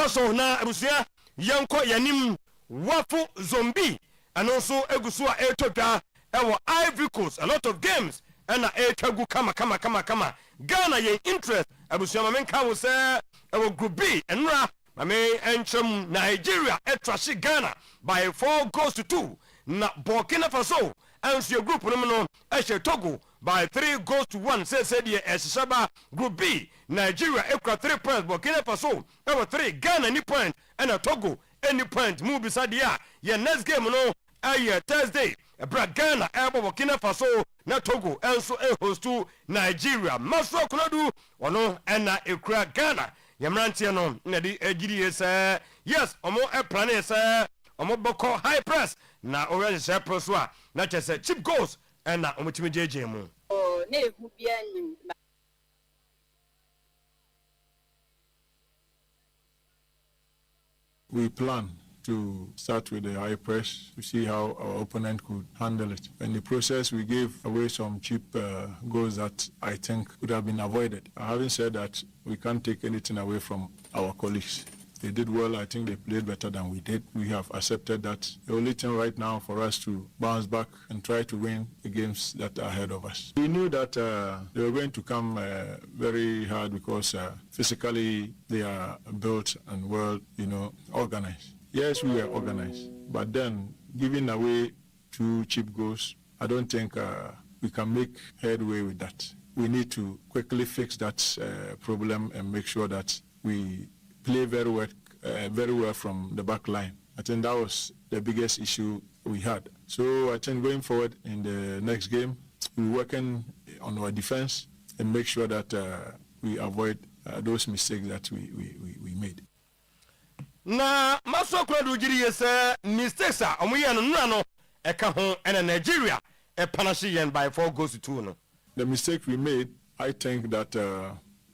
ɛkɔ na abusia yanko yanim wafu zombie and also egusua etotwa ewo Ivory Coast a lot of games and etwagu kama Ghana ye interest abusia mamenka wo se ewo group B enra mame entram Nigeria etrashi Ghana by 4-2 na Burkina Faso and your group no Togo by 3-1 say the Esaba group B Nigeria ekra 3 points Burkina Faso ewo 3 Ghana any point and a Togo any point move beside your next game no Thursday Ghana Burkina Faso na Togo also host to Nigeria Maso Konodu ono na ekra Ghana yamrantie no na di agiri say yes omo plan say omo boko high press na already say press wa na chese cheap goals na omo timi jeje mu oh na ehu bia nyim. We plan to start with the high press to see how our opponent could handle it. In the process, we gave away some cheap goals that I think would have been avoided. Having said that, we can't take anything away from our colleagues. They did well. I think they played better than we did. We have accepted that. The only thing right now for us to bounce back and try to win the games that are ahead of us. We knew that they were going to come very hard because physically they are built and well, organized. Yes, we were organized, but then giving away 2 cheap goals, I don't think we can make headway with that. We need to quickly fix that problem and make sure that we play very well from the back line. I think that was the biggest issue we had. So I think going forward in the next game, we're working on our defense and make sure that we avoid those mistakes that we made. Na maso kwadu jiri yese mistakes a omuye no nura no eka ho na Nigeria punish yen by 4-2 no. The mistake we made, I think that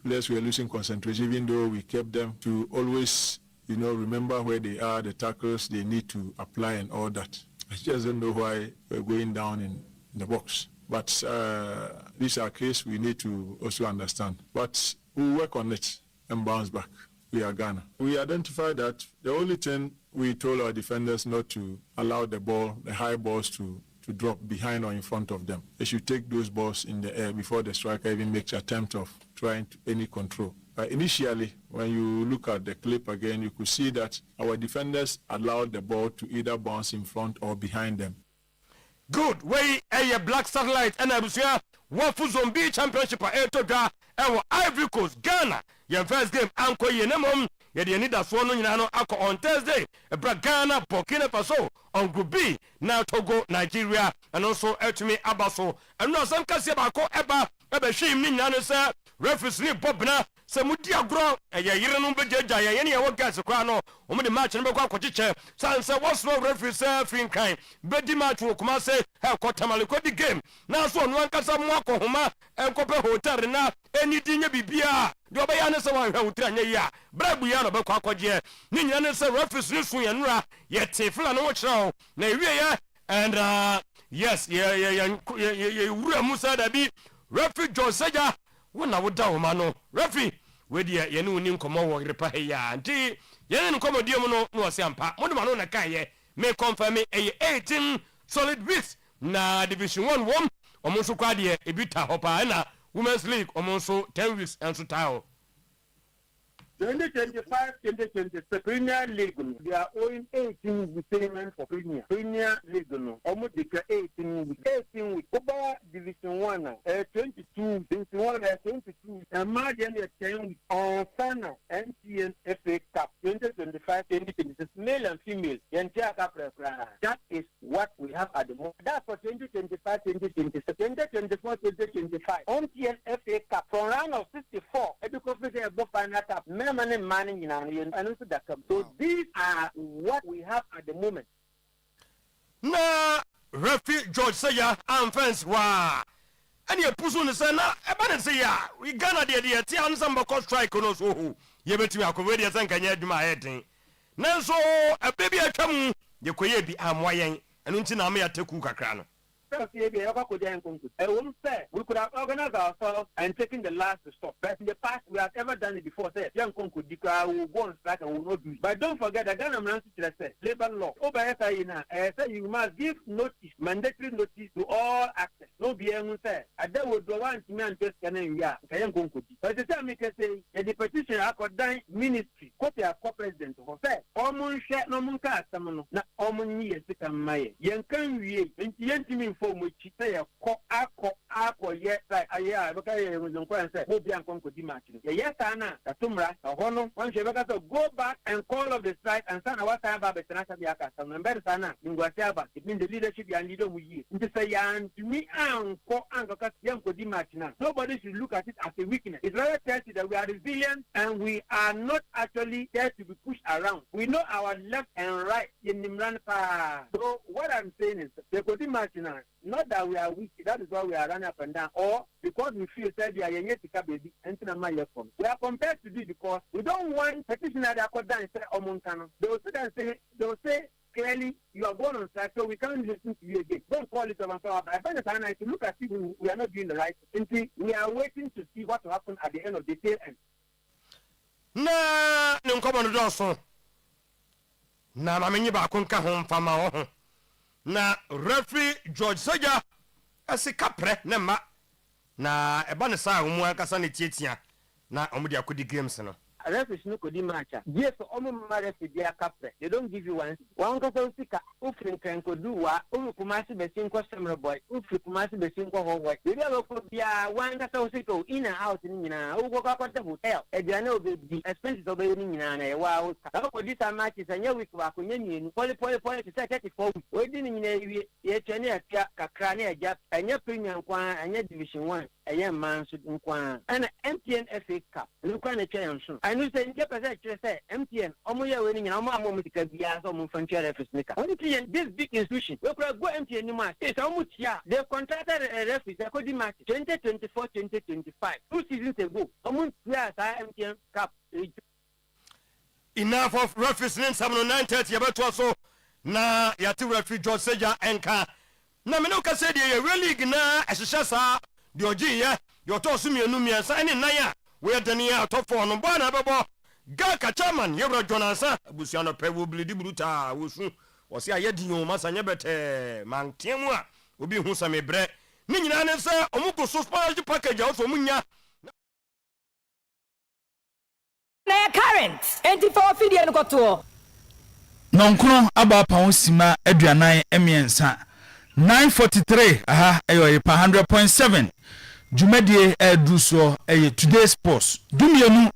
players were losing concentration even though we kept them to always remember where they are, the tackles they need to apply and all that. I just don't know why we're going down in the box. But this is our case, we need to also understand. But we'll work on it and bounce back. We are Ghana. We identified that the only thing we told our defenders not to allow the high balls to drop behind or in front of them. They should take those balls in the air before the striker even makes an attempt of trying to any control. Initially, when you look at the clip again, you could see that our defenders allowed the ball to either bounce in front or behind them. Good. Way a black satellite and Abusia Wafu Zombie Championship Etoga and Ivory Coast Ghana. Your first game Anko Yenemom. You need a swan on Thursday. Ghana, Burkina Faso on Group B. Now Togo, Nigeria, and also Etumi Abaso. And now some Kasiabako Eba Shim Nana, referee Bobna, Samudia Gro, and Yayiranum Beja, any of gas crano, only the match and Bako Sansa was no referee free kind. Betty match will come say, how Kotamalico the game. Now so one Casamako Homa and Copa Hotel now anything you be beer. Yobayana sawa utranya ya brabu yana ba kwakwaje ninya ne se referee sun ya nura ye tefla no chro na ewie ya and yes ye wura musa da bi referee Joseja wona woda wo ma no referee we dia ye ne uni nkomo wo repa ya nti ye ne nkomo die mu no wo se ampa mo de ma no na kan ye me confirm e 18 solid weeks na division 1 wom omo so kwa de e bita hopa na Women's League almost 10 weeks and so tile. 2025-2026 Premier League, they are owing 18 with payment for Premier League. Almost 18 with Oba Division 1, 22, Division 1, 22, and Margin 10 on Sana, MTN FA Cup 2025-2026, male and female. That is what we have at the moment. That's for 2025-2026, 2024-2025. MTN FA Cup from round of 64, because we have both final cup. Money and also that. So these are what we have at the moment. Na referee George Saya and fans wa. And you push on the sana. Ebane say ya. We Ghana the ti answer because strike no so. Ye betimi akowedi asan kanya adwuma heading. Na so a baby atwam ye koye bi amwayen. Enu nti na me ya teku kakra no. we could have organized ourselves and taken the last stop. But in the past, we have ever done it before. Say, young Konko Dika will go on strike and will not do it. But don't forget that Ghana labor law. You must give notice, mandatory notice to all actors. No be say. And then we do want me and just young Konko. But the time make say the petition I could die ministry, copy a co-president of say, Omon share no munka samano, na Omon years to come my young can we in form which say a ako yet I look at it and say, Hope young Konko Dimachi. Yes, Anna, Katumra, a hono, one should go back and call of the strike and son of what I have a Tanaka, some member Sana, in Guasaba, it means the leadership and leader we use. To say, to me, Uncle Young Kodimachina. Nobody should look at it as a weakness. It's rather tells you that we are resilient and we are not actually there to be pushed around. We know our left and right in Nimran. So, what I'm saying is, the Kodimachina, not that we are weak, that is why we are running up and down, or because we feel that we are yet to baby, and we are compared to this because we don't want petitioner that could dance Omonkano. They will say clearly you are going on strike, so we can't listen to you again. Don't call it over. I find it nice to look at it, we are not doing the right thing. We are waiting to see what will happen at the end of the tail end. Na nkomo no doso. Na mamenyi ba konka ho mfama ho. Na referee George Soja asika pre ne ma. Na eba ne sa ho mu akasa ne tietia. Na omudi akodi games no. Referees no could match. Yes, referee they are captain. They don't give you one person sika. Ufrin can do what? Kumasi besin customer boy. Ufri kumasi besin ko boy. We have a one person in and out in Ugo got the hotel. And they know the expenses of the in wow. This matches and you week back when you point to 34. Waiting in a Kakrania Jap and your premium quan and your division 1. A young man should inquire. And an MTN FA Cup. Look on a chance. I know say MTN omoya winning and omo moment because we are some frontier referee. Only this big institution we could go MTN no match. It's almost they contracted a referee that could match 2024-2025 2 seasons ago. Almost MTN Cup. Enough of referees in 9:30 about so na yati referee George Seja enka na me no ka say the league na ehyehyesa the oji ye your to so mienu miensa ene nan a we dania top 4 no ba na bebo Gaka chairman yebra Jonansa abusiano pe wo blidi bruta wosu wo se ayedi o masanya bete mantiemu a obi hu samebre ni nyina ne se omuko so sponge package a so munya na current 24 video no koto nonkro aba pa sima aduanan emiensa 943 aha Oyerepa 100.7 Jumadie eduso today sports dumienu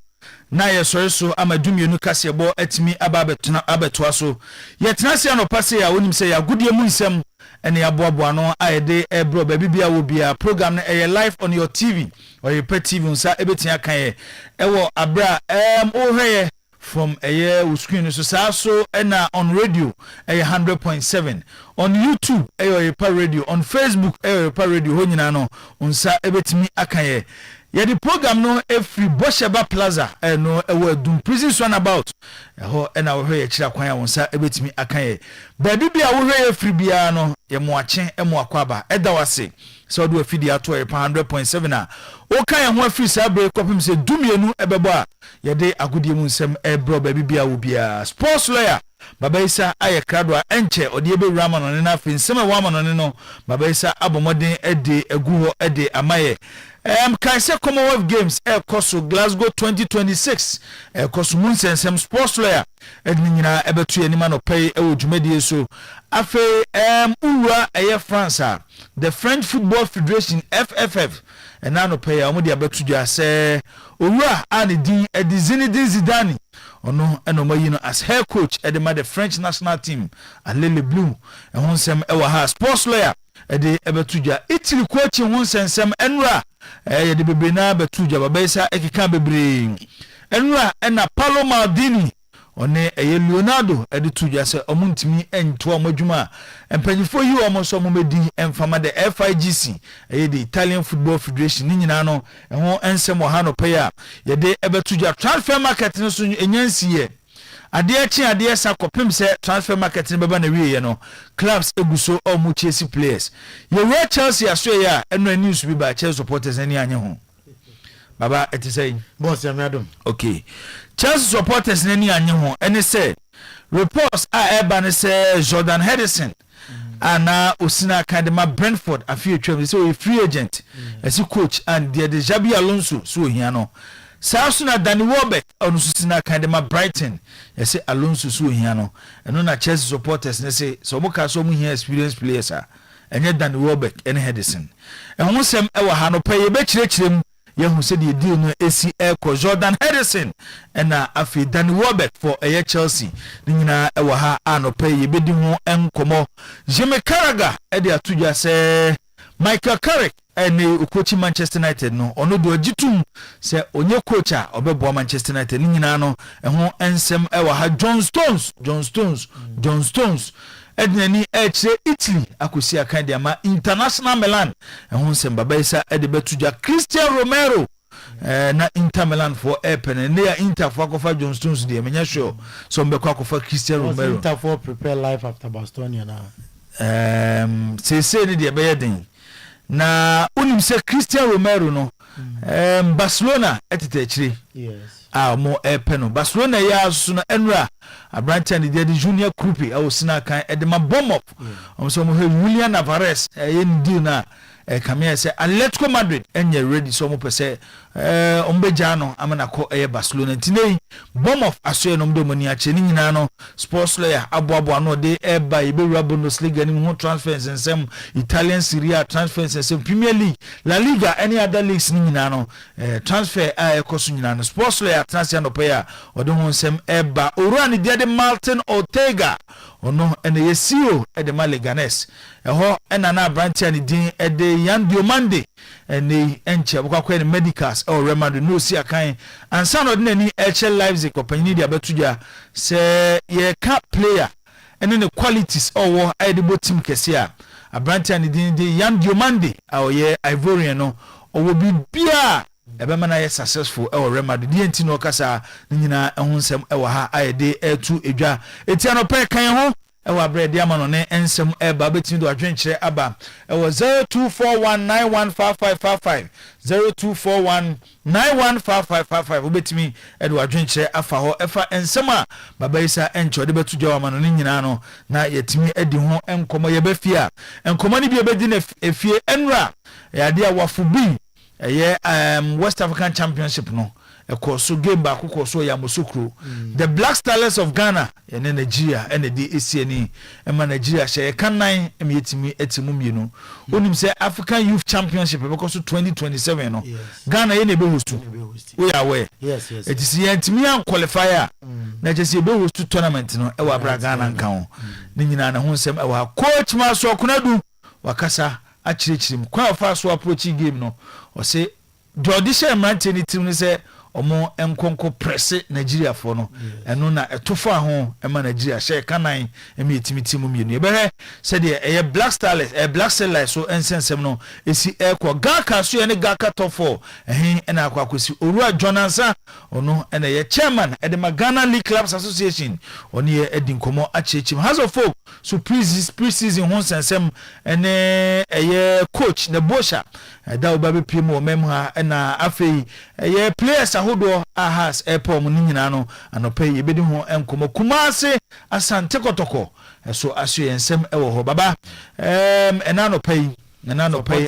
na yesoreso amadumienu kasebo atimi ababetuna abetoaso yetenase no pase ya wonim se ya gudie mu nsem ene ya boaboa no ayede ebro babibia wo bia program na live on your TV Oyerepa TV nsa ebetia kan ye ewo abra ohweye from a year with screen so and on radio 100.7 on YouTube Oyerepa Radio on Facebook Oyerepa Radio ho nyina no unsa ebetimi akaye ye the program no every Bosheba Plaza no ewo dum prison one about ho na wo hwe kira kwan ya unsa ebetimi akaye baby bia wo hwe free bia no ye moache moakwaba edawase so do afidi ato Oyerepa 100.7 a o kan ho afiri sa break kopim se dumienu ebebo a ye de agodie mu nsem ebro baby bia wo bia sports lawyer babaisa aye krado a enche odi ebe rama no ne na afin nsem wa ma no ne no babaisa abomoden ede aguho ede amaye can say Commonwealth Games koso Glasgow 2026 koso munsensem sports lawyer ednyina ebetu anima no pay ewo dwumadie so afi uwa France the French Football Federation FFF no pay amodi abetu dwa se owura anedi Zinedine Zidane ono enomayino as head coach edema the French national team alele blue ehonsem ewa ha sports lawyer ede ebetuja Italy coach honsensem enra de bebe na betuja babaisa ekeka bebre enra ena Paolo Maldini one Leonardo ede tuja se omuntimi ento amadwuma empanyifo yi omoso momedi emfama the FIGC the Italian Football Federation ni nyina no ho ensem ha no paya ye de ebetuja transfer market no so enyansiye adeɛ chi adeɛ sa kopem sɛ transfer market ne beba na wie no clubs eguso o mu Chelsea players ye we Chelsea aso ya eno news bi ba Chelsea supporters ani anye ho baba it is saying boss ya medom okay Chelsea supporters ani anye ho ene say reports are eba ne say Jordan Henderson ana osina academy Brentford afie twam say o free agent as coach and the Xabi Alonso so hia no South na Danny Welbeck on susina academy Brighton say Alonso so hia no eno na Chelsea supporters ne say so mo ka so mo hia experienced players a enye Danny Welbeck ene Henderson ehun sem e wa ha no pay be kirekirem yehu se the deal no AC Echo Jordan Henderson na afi Danny Welbeck for Chelsea ni nyina e wa ha anope ye bedi ho enkomo Jimmy Carragher e de atudwa se Michael Carrick ene coach Manchester United no ono do agitum se onye coach a obebo Manchester United ni nyina no ho ensem e wa ha John Stones ednani eche Italy akosi akande ama International Milan ehun nsem baba isa ede betuja Cristiano Romero na Inter Milan for pen ne ya Inter for akofa John Stones de menya sure so mbekwa akofa Cristiano Romero Inter for prepare life after Bastonia na se ne de be yeden na unim se Cristiano Romero no Barcelona etete chiri yes mo epeno Barcelona ya so na enra abrante and the junior Krupi awosina kan edema bomb up so mo Julian Alvarez ye ndi na kamia say Atletico Madrid enye ready so mo pese ombeja no amana ko Barcelona tinei bomb up aso no mdo mani ache ni nyina no sports lawyer aboabo no de eba ibewura Bundesliga ni ho transfers ensem Italian Serie A transfers ensem Premier League La Liga any other leagues ni nyina no transfer ekoso nyina no sports lawyer transfer no paya ode ho ensem eba orani de Martin Ortega ono ene yesio ede Maleganes eho ena na branch ani din ede Yan Diomande ene enche bukakwa ne medicals or remedy no si akan ansa no de nani HL Leipzig company dia betuja se ye ka player ene ne qualities owo edibo team kese a abranche ani din de Yan Diomande awoye Ivorian no owo bibia ebe mana ye successful e Real Madrid die enti no kasa nyina ehun nsem e wa ha ayede etu edwa etia no pe kan ho e wa bread ya mano ne ensem e ba betimi do adwenkyere aba e wa 0241915555 0241915555 obetimi e do adwenkyere afa ho efa ensem a baba isa encho de betu jawa mano ne nyina no na yetimi edi ho enkomo ye ba fia enkomo ne bi ebedi na efie enra ya de wafubi West African Championship no ekoso game ba kokoso ya Mosokro the Black Stars of Ghana in Nigeria and the ACN ema Nigeria she kanan emyetimi etimu mienu onim say African Youth Championship because 2027 no Ghana ye na be host we are aware yes it is yentimi an qualifier na je say be host tournament no e wa bra Ghana nka ho ni nyina na ho nsem e wa coach Maso Konadu wakasa achirichirim kwa fa so approach game no o say the audition mante ni tim ni say omo enkonko press Nigeria for no eno na etofa ho ema Nigeria she kanan emi etimitimu mienu ebe se de Black Stars so ensensem no esi ekwa gaka so ne gaka top 4 ena akwa akosi Orua Jonansa ono ena ye chairman e de Ghana League Clubs Association oni ye edinkomo achechim has of folk so pre-season ho sensem ene ye coach na Bosha da obabe piem o memha ena afei ye players ahodo ahas airport mu nyina no anope yebedi ho enkomo Kumase Asante Kotoko so aso yensem ewo ho baba enano pay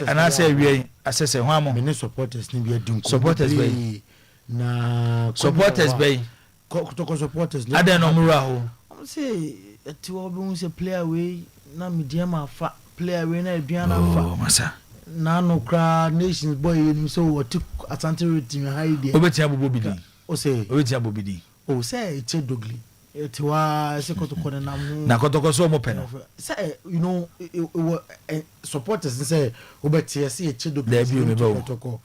anase awie asese ho amo many supporters ni bi adinko supporters bay na supporters bay Kotoko supporters ni aden no mura ho am say etiwo be hu say player we na medium afa player we na aduana afa masa na no kra nations boy ni so what Asante team high there obetia bobidi o say obetia bobidi o say it's dogly etiwa se Kotoko na mu na Kotoko so mo peno say you know supporters say obetia say it's dogly there be Kotoko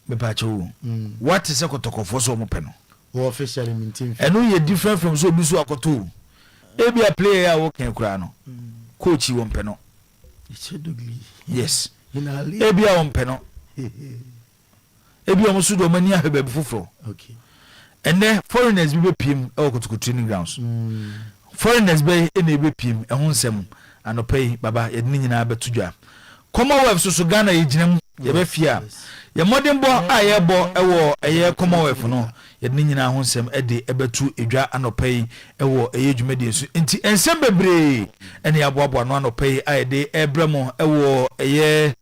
me pa cho what is Kotoko for so mo peno o officially maintain eno ye different from so bisu akoto e be a player wo kan kura no coach wo peno it's dogly yes inali e bia wo peno ebi omo sudo mani ahebe fufuro okay and then foreigners be PM or go to training grounds. Foreigners be any be PM a honsem and pay baba yednina betuja. Commonwealth so Ghana yijinem yebefia. Ye modern boy aye bo ewo eye Commonwealth no yednina honsem ede ebetu edwa anopay ewo eye dwumede so nti ensem bebre ene aboabo no anopay aye de ebremo ewo eye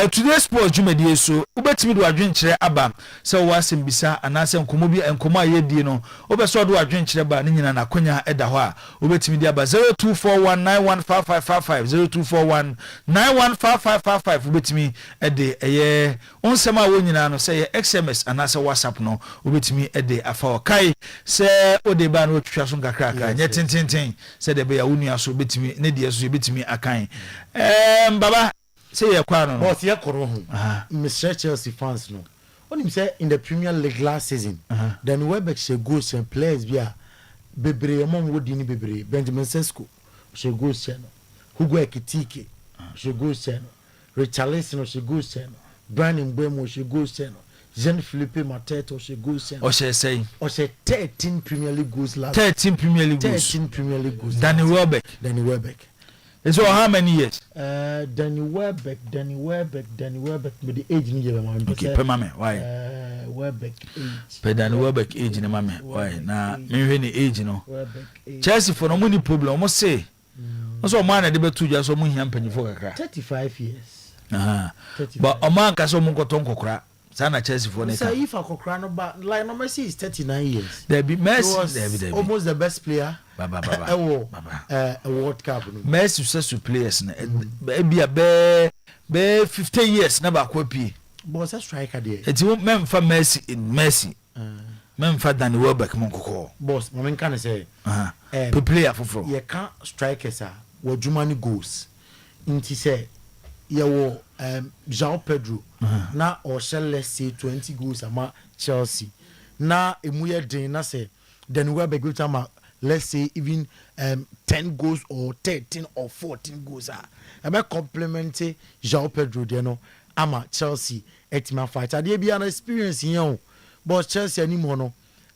today's sports dwumede so ubetimi do adwenkyere aba se wo asem bisa anase nkomo bi enkomo aye die no obeso do adwenkyere ba ne nyina nakonya eda ho a ubetimi di aba 0241915555 0241915555 ubetimi ede eye onsema wo nyina no se SMS anase WhatsApp no ubetimi ede afa kai se ode ba no twitwa so nkakra nye tententen se de be ya wonu so ubetimi ne de so ubetimi akan baba say ya kwano boss ya koro ho Mr. Chelsea fans no onim say in the Premier League last season then Welbeck she goes and players bia bebre among wodi ni bebre Benjamin Sesko she goes no Hugo Ekitike she goes no Richarlison she goes no Brandon Mbeumo she goes no Jean-Philippe Mateta she goes no o she say o she 13 Premier League goals last 13 Premier League goals Danny Welbeck it's all how many years? Danny Welbeck with the age in your mind. Okay, per mama, why? Welbeck age. Per Danny Welbeck age in the mama, why? Now, me any age, you know. Chelsea for no money problem, almost say. Also, man, I did 2 years or more young penny for 35 years. But a man can so mungo tonko kra. Sana Chelsea for next. If I could crown about Lionel Messi is 39 years. There be Messi, almost the best player. Baba. A World Cup. Messi successful players na be 15 years na ba kwapi. Boss a striker there. It won't memfa Messi in Messi. Memfa Danny Welbeck monkoko. Boss, my man can say player for. You can't strikers are what Jumani goals. Inti say you João Pedro na or shall let's say 20 goals ama Chelsea. Na emuye den na say Danny Welbeck go tama let's say even 10 goals or 13 or 14 goals are about complementing João Pedro there no ama Chelsea etima fight there be an experience here but Chelsea anymore no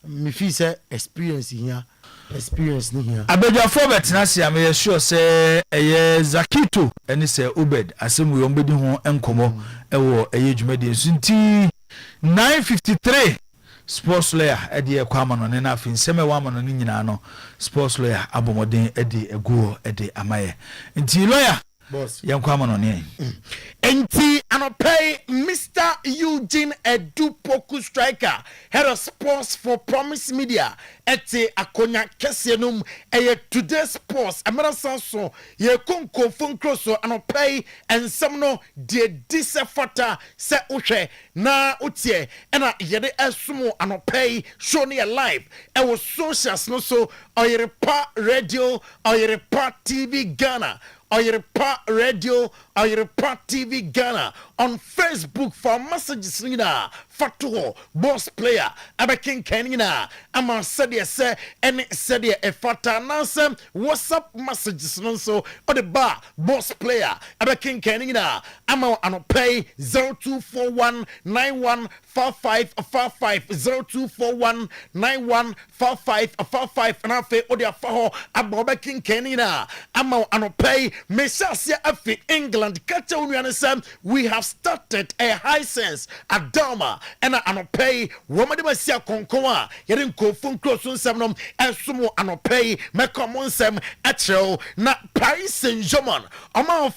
me feel say experience here abeja forward na say am sure say Zakito eni say Obed asem we ombedi ho enkomo ewo dwumadi nti 9:53 sports lawyer edi kwama no ne na afin seme wa ma no nyina no sports lawyer abomoden edi eguo edi amaye nti lawyer boss yankwama no ne enti anopay Mr. Eugene Adu Poku striker head of sports for Promise Media ete akonya kesenum today sports amara sanso ye konko funkro so anopay ensem no de disefata se uhwe na utie ena yede esumo anopay show ne live was socials no so Oyerepa Radio Oyerepa TV Ghana Oyerepa Radio, Oyerepa TV Ghana on Facebook for messages nina fatuho boss player abekin kenina ama said say any said e fata nanse WhatsApp messages no so or the bar boss player abekin kenina ama anopay 0241915555 0241915555 and afa odia faho abekin kenina ama anopay Messiah afi England catch we have started a high sense Adama and anopay womade masia konkoma yeden kofun close nsem ensumo anopay mekomonsem atro na Paris Saint-Germain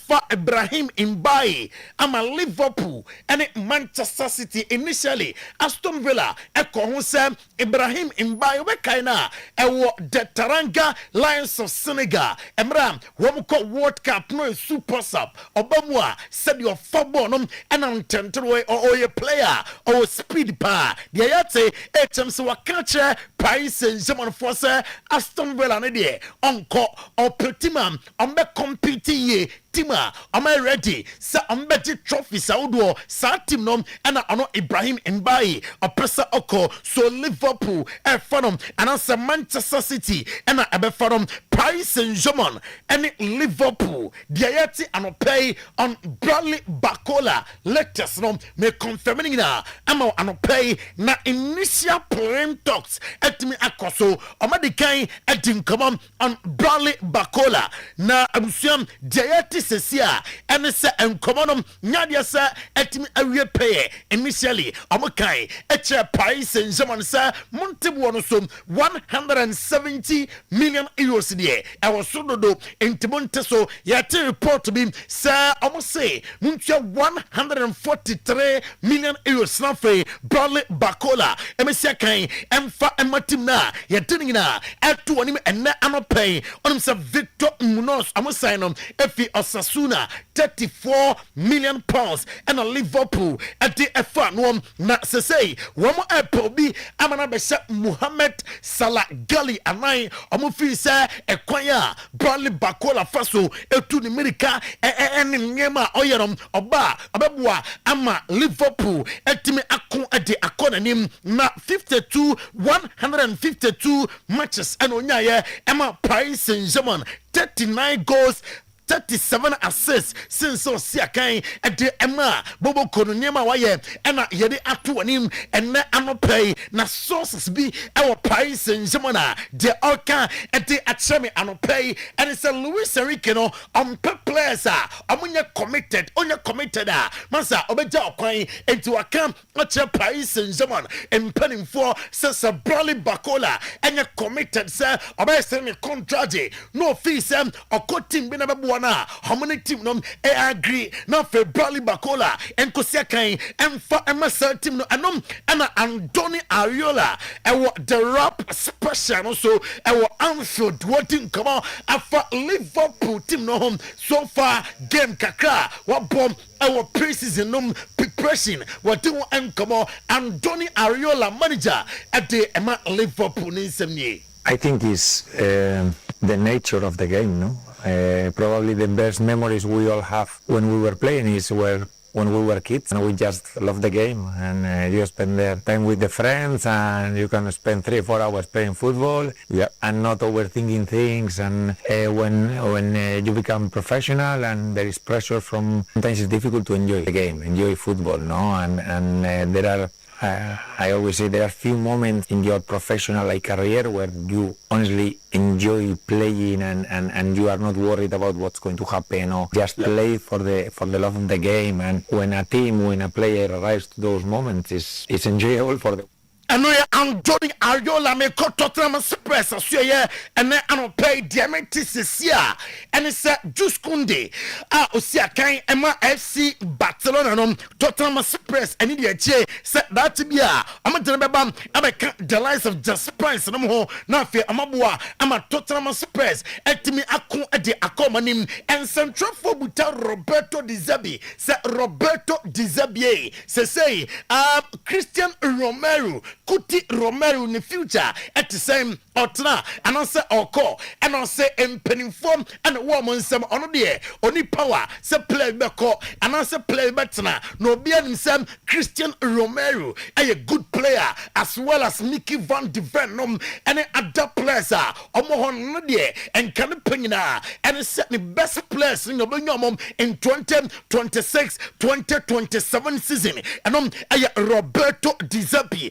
fa Ibrahim Mbaye ama Liverpool and Manchester City initially Aston Villa ekohonsem Ibrahim Mbaye we kaina ewo the Taranga Lions of Senegal emra womko World Cup no super sub obamwa said your football no and antentro or your player or speed pa the yate etems wakache Paris Saint-Germain force Aston Villa ne de onko or petima on be compete ye tima am I ready sa ambeti trophy saudo sa team no and ano Ibrahim Mbaye or pressa oko so Liverpool e fanom and answer Manchester City and abe fanom Paris Saint-Germain and Liverpool. Diayeti anopay on Bradley Bacola. Latest no me confirming na ama anopay na initial playing talks etimi akoso omadikan edim come on Bradley Bacola na abusuam Diayeti sesia ene se enkomonom nyadia se etimi awie pay initially omokai eche Paris Saint-Germain se montebu no so 170 million euros die e was so do entimonte so yati report to be say almost say muntia 143 million euros na free Bradley Bacola emesia kan emfa ematim na yatini na etu onim enne anopay onim say Victor Munoz amosan no efi Osasuna 34 million pounds and a Liverpool at the FA no na say one more apple bi amana be Mohamed Salah Gali anai omufi say ekwanya Bradley Bacola faso etu ni America ene nyema oyerom oba ababua ama Liverpool etimi akon ade akonanim na 152 matches and onyaye ema Paris Saint-Germain 39 goals 37 assists since so siakan ede ema bobo kono nyema waye ena yede ato anim ene anopay na sources bi ewo Paris Saint-Germain de oka ede acheme anopay and say Luis Enrique no on players omunye committed masa obeja okwan enti wakam ache Paris Saint-Germain empening for say Bradley Bacola enye committed say obese me contract no fee say okotim bi na bebu na harmony team no agree na fe Bradley Bacola enkosia kan emfa emasa team no anom ana Andoni Ariola ewo the rap special no so ewo Anfield waiting come on afa Liverpool team no home so far game kakra what bomb our pre-season preparation what do and come on Andoni Ariola manager at the Emma Liverpool in some year. I think it's the nature of the game, no? Probably the best memories we all have when we were playing is when we were kids and we just love the game and you spend the time with the friends and you can spend 3-4 hours playing football and not overthinking things and when you become professional and there is pressure from sometimes it's difficult to enjoy the game, enjoy football, no? And there are I always say there are few moments in your professional career where you honestly enjoy playing and you are not worried about what's going to happen or just play for the love of the game. And when a player arrives to those moments, it's enjoyable for the. Ano ya Andoni Ariola me ko Tottenham Express aso ye ene anopay diamante sesia ene se Juskunde a osia kan ema FC Barcelona no Tottenham Express ene de ache se that bia amadene beba abeka the lives of just Prince no ho na fe amaboa ama Tottenham Express etimi akon de akomanim en central for buta Roberto Di Zerbi se Roberto Di Zerbi se say Christian Romero Kuti Romero in the future at the same Otna and I say Oko and I say penning form and a woman some on the only power say play beko and I say play better no be himself Christian Romero a good player as well as Mickey Van de Ven and other players omo there and can penina and set the best players in the in 2026-2027 season and Roberto Di Zerbi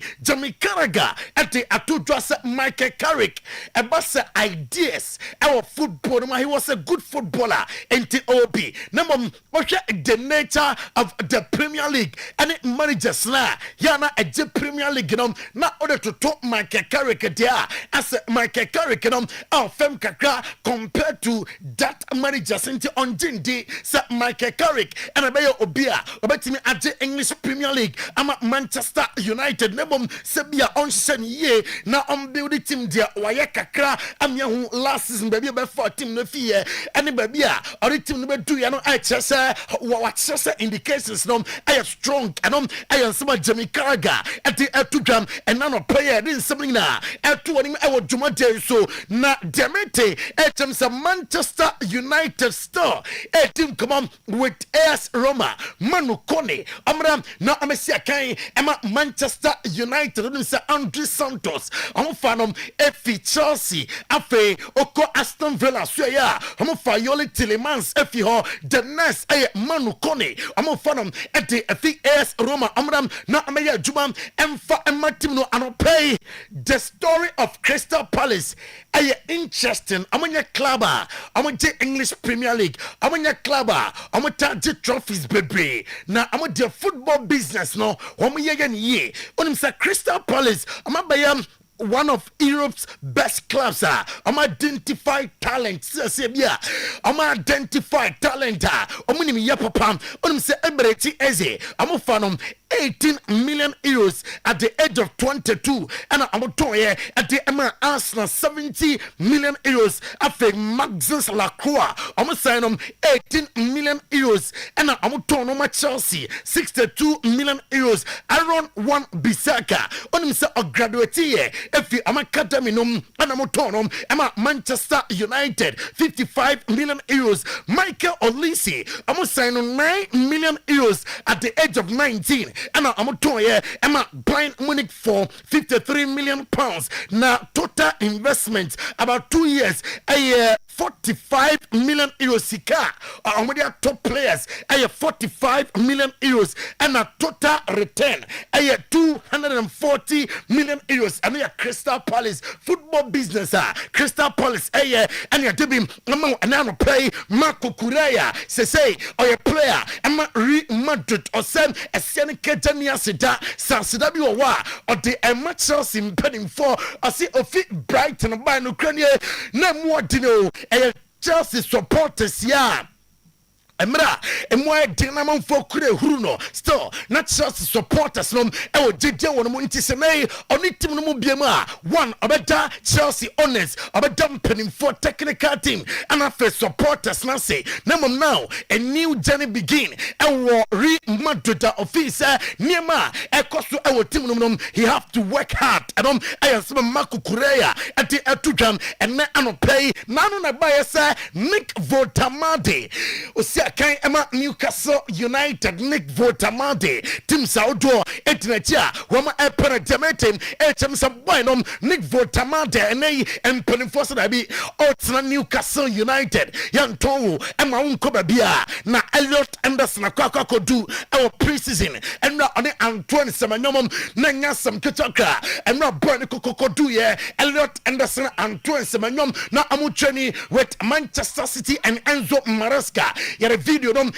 Carragher at the Atudras Michael Carrick about ideas our football he was a good footballer in TOB number the nature of the Premier League and it managers na yana a Premier League not order to talk Michael Carrick there as Michael Carrick our fem kakra compared to that managers into on Jindi say Michael Carrick and Abayo Obia about me at the English Premier League I'm at Manchester United nebom sebia on ye na on build team dia waye kakra amya hu last season baby be 14 no fie any baby or team no be do ya no I chese what chese indications no I strong and I am some Jamie Carragher at the Atudram and none of player didn't something na etu oni I would juma day so na demete etem some Manchester United star team come on with AS Roma Manu Kone amram na amesia kan ema Manchester United United onim say Andre Santos ɔmo fa no efi Chelsea afe oko Aston Villa so ya ɔmo fa Yoli Tillemans efi ho the next Manu Kone ɔmo fa no ede efi AS Roma ɔmo na ameya adwuma emfa ematim no anopay. The story of Crystal Palace interesting. Ɔmo club ɔmo English Premier League ɔmo club ɔmo target trophies bebre na ɔmo the football business no ɔmo ye onim say Crystal Palace ɔmo bayam one of Europe's best clubs. I'm identify talent. I'm identify talent. I'm nim yapapam. I'm say ebereti eze. I'm fan 18 million euros at the age of 22, and I'm toye at the Arsenal 70 million euros. After Maxence Lacroix, I'm sign 18 million euros, and I'm tono my Chelsea 62 million euros. Aaron Wan Bissaka. I'm say a graduate if I'm academy and I'm autonomous, I'm at Manchester United 55 million euros. Michael Olise, I'm sign 9 million euros at the age of 19, and I'm at Bayern Munich for 53 million pounds. Now total investment about 2 years, a year 45 million euros. Sika, I'm with their top players, a year 45 million euros, and a total return, a year 240 million euros. And a Crystal Palace football business, Crystal Palace, and you're doing a play Marco Correa, say, or a player, and Real Madrid, or send a Seneca Sida, Sansidabi or the matches in penning for, I see a fit Brighton by Ukraine, no more dino, a Chelsea supporters, yeah. Emra, emwa dinamon for kure huruno. Still, not just supporters no. Ewo jeje wono mo ntisene. Oni team no mo biema. One obeda Chelsea owners, obeda penning for technical team, and after supporters na say. Namo now a new journey begin. Ewo Real Madrid officer niema. Ekoso ewo team no. He have to work hard. And ayasema Marco Correa at the atujam and na anopay. Nano na buy say Nick Votamade. Kan Emma Newcastle United Nick Votamade Tim Saudo Etnatia Wama Eperetemetem Etem Sabuanom Nick Votamade and Penenfosa Dabi Otsna Newcastle United Yantongu Emma Unkobabia Na Elliot Anderson Akaka Kodu our preseason and not on Antoine Samanomum Nanyasam Kitaka and not Bernie Kokodu ye Elliot Anderson Antoine Samanom na Amucheni with Manchester City and Enzo Maresca a video to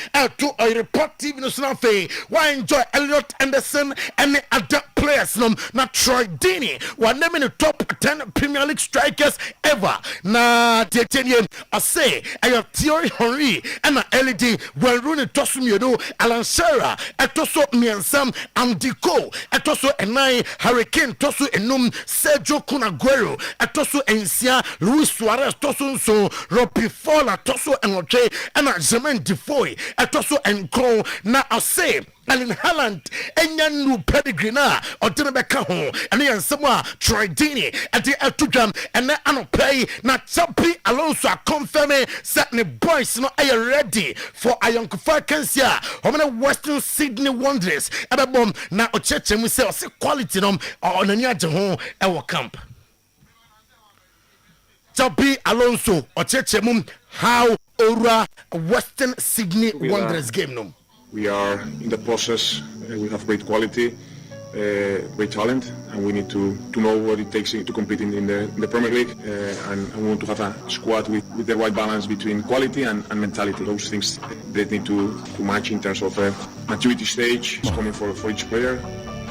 Oyerepa TV no snafe. Why enjoy Elliot Anderson and the other players na Troy Deeney one name in the top 10 Premier League strikers ever. Na Tietenien I say I have Thierry Henry and LED when Rooney Tosu Miedo Alan Shearer Etoso Miansam Andiko Etoso Enai Hurricane Tosu Enum Sergio Kunaguero Etoso Ensia Luis Suarez Tosu Nso Robbie Fowler Tosu Enoche and Jermaine Defoe Etoso Enkro na I say Alin Haaland enya new pedigree na odinebeka ho ene yansema Troy Deeney ade atudam ene anopay na Champi Alonso confirm set ne boys no are ready for Ayonkofa Kansia homene Western Sydney Wanderers ebebom na ocheche mu say quality no onani age ho e wo camp Champi Alonso ocheche mu how Ora Western Sydney Wanderers game no. We are in the process. We have great quality, great talent, and we need to know what it takes to compete in the Premier League. And we want to have a squad with the right balance between quality and mentality. Those things they need to match in terms of maturity stage. It's coming for each player,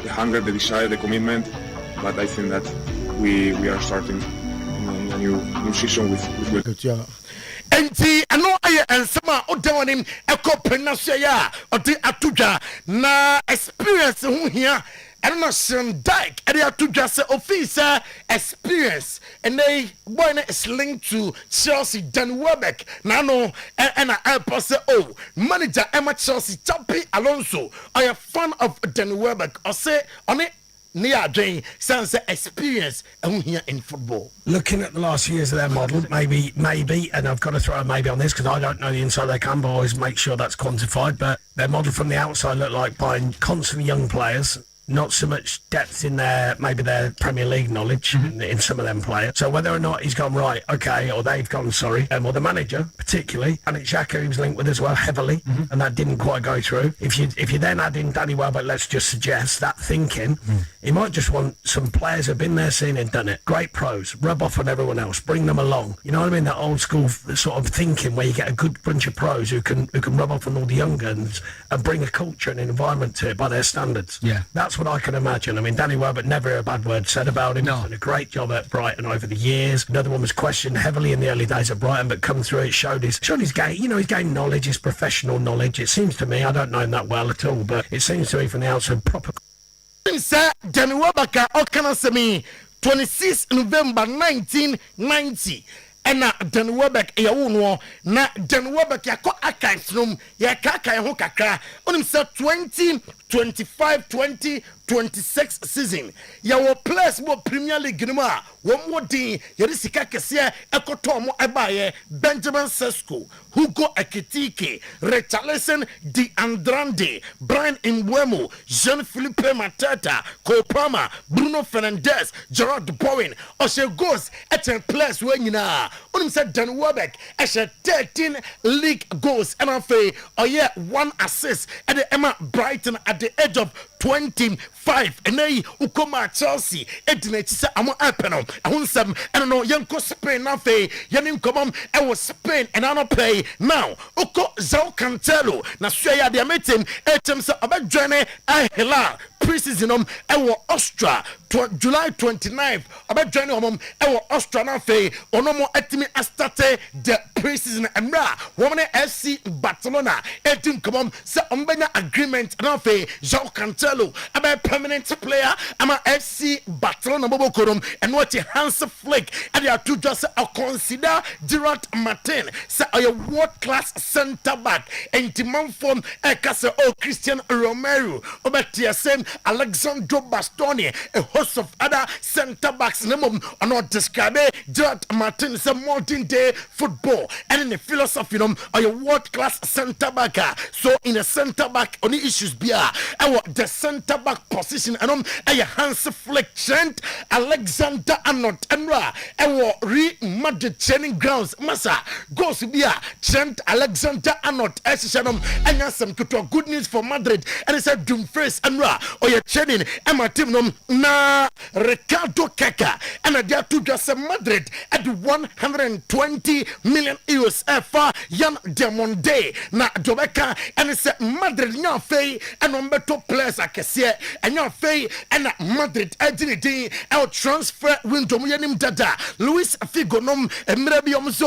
the hunger, the desire, the commitment. But I think that we are starting a new season with good. Enti ano aye ensema odewonim ekoprenasya ya odi atuja na experience hu hia eno na Shandike edi atuja se officer experience and they boy is linked to Chelsea Dan Welbeck na no and I say oh manager Emma Chelsea Champi Alonso I a fan of Dan Welbeck I say on it near Jane sense experience here in football. Looking at the last years of their model, maybe, and I've got to throw a maybe on this because I don't know the inside they can, but always make sure that's quantified. But their model from the outside look like buying constantly young players not so much depth in their Premier League knowledge in some of them players. So whether or not he's gone right, okay, or they've gone sorry, or the manager particularly, and it's Xhaka he was linked with as well heavily, and that didn't quite go through. If you then add in Danny Welbeck, let's just suggest that thinking, he might just want some players who've been there, seen it, done it. Great pros, rub off on everyone else, bring them along. You know what I mean? That old school sort of thinking where you get a good bunch of pros who can rub off on all the young guns and bring a culture and an environment to it by their standards. Yeah. That's what I can imagine. I mean, Danny Welbeck, never a bad word said about him. He's done a great job at Brighton over the years. Another one was questioned heavily in the early days at Brighton, but come through it, showed his game. You know, he's gained knowledge, his professional knowledge. It seems to me, I don't know him that well at all, but it seems to me from the outside proper. Sir, Danny Welbeck, Okanasemi, 26 November 1990. Ena Dan Welbeck ya wonwo na Dan Welbeck ya ko archives num ya kaka ho kakra onim say 2025-2026 season ya wo players mo Premier League num a wo modin ya risika kese ekoto mo ebaye Benjamin Sesko, Hugo Ekitike, Richarlison Di Andrade, Brian Mbeumo, Jean-Philippe Mateta, Cole Palmer, Bruno Fernandes, Gerard Bowen, Oshe goes at a place where nyina onim said Dan Welbeck as 13 league goals and afa oye 1 assist at the Emma Brighton at the age of 25 and nay ukoma Chelsea edina tisa amo apeno ahonsam and no yanko Spain afa yanim komom e was Spain and ano play now uko João Cancelo na suya de meeting etem se obadwane ahela preseason ewo Austria July 29th obadwane omom ewo Austria na afa onomo etimi starte the preseason emra woman FC Barcelona etim komom se ombenya agreement na afa João Cancelo about permanent player ama FC Barcelona bobo korum and what Hans Flick and they are to just consider Gerard Martin say a world class center back and demand from Ekase Christian Romero about TSM Alexandro Bastoni a host of other center backs name on not describe Gerard Martin is a modern day football and in the philosophy a world class center back so in a center back only issues be the center back position and a Hans Flick Trent Alexander Arnold Enra Madrid training grounds massa goes to be a Trent Alexander Arnold Eshanum and some good news for Madrid and it's a Dumfries Enra or your training and my team na Ricardo Kaka and a dare to just Madrid at 120 million euros for Yan Demonde na Dobeka and it's a Madrid now fay and number 2 players I can see and your fay and Madrid agility our transfer window yanim dada Luis Figo nom emrebiom so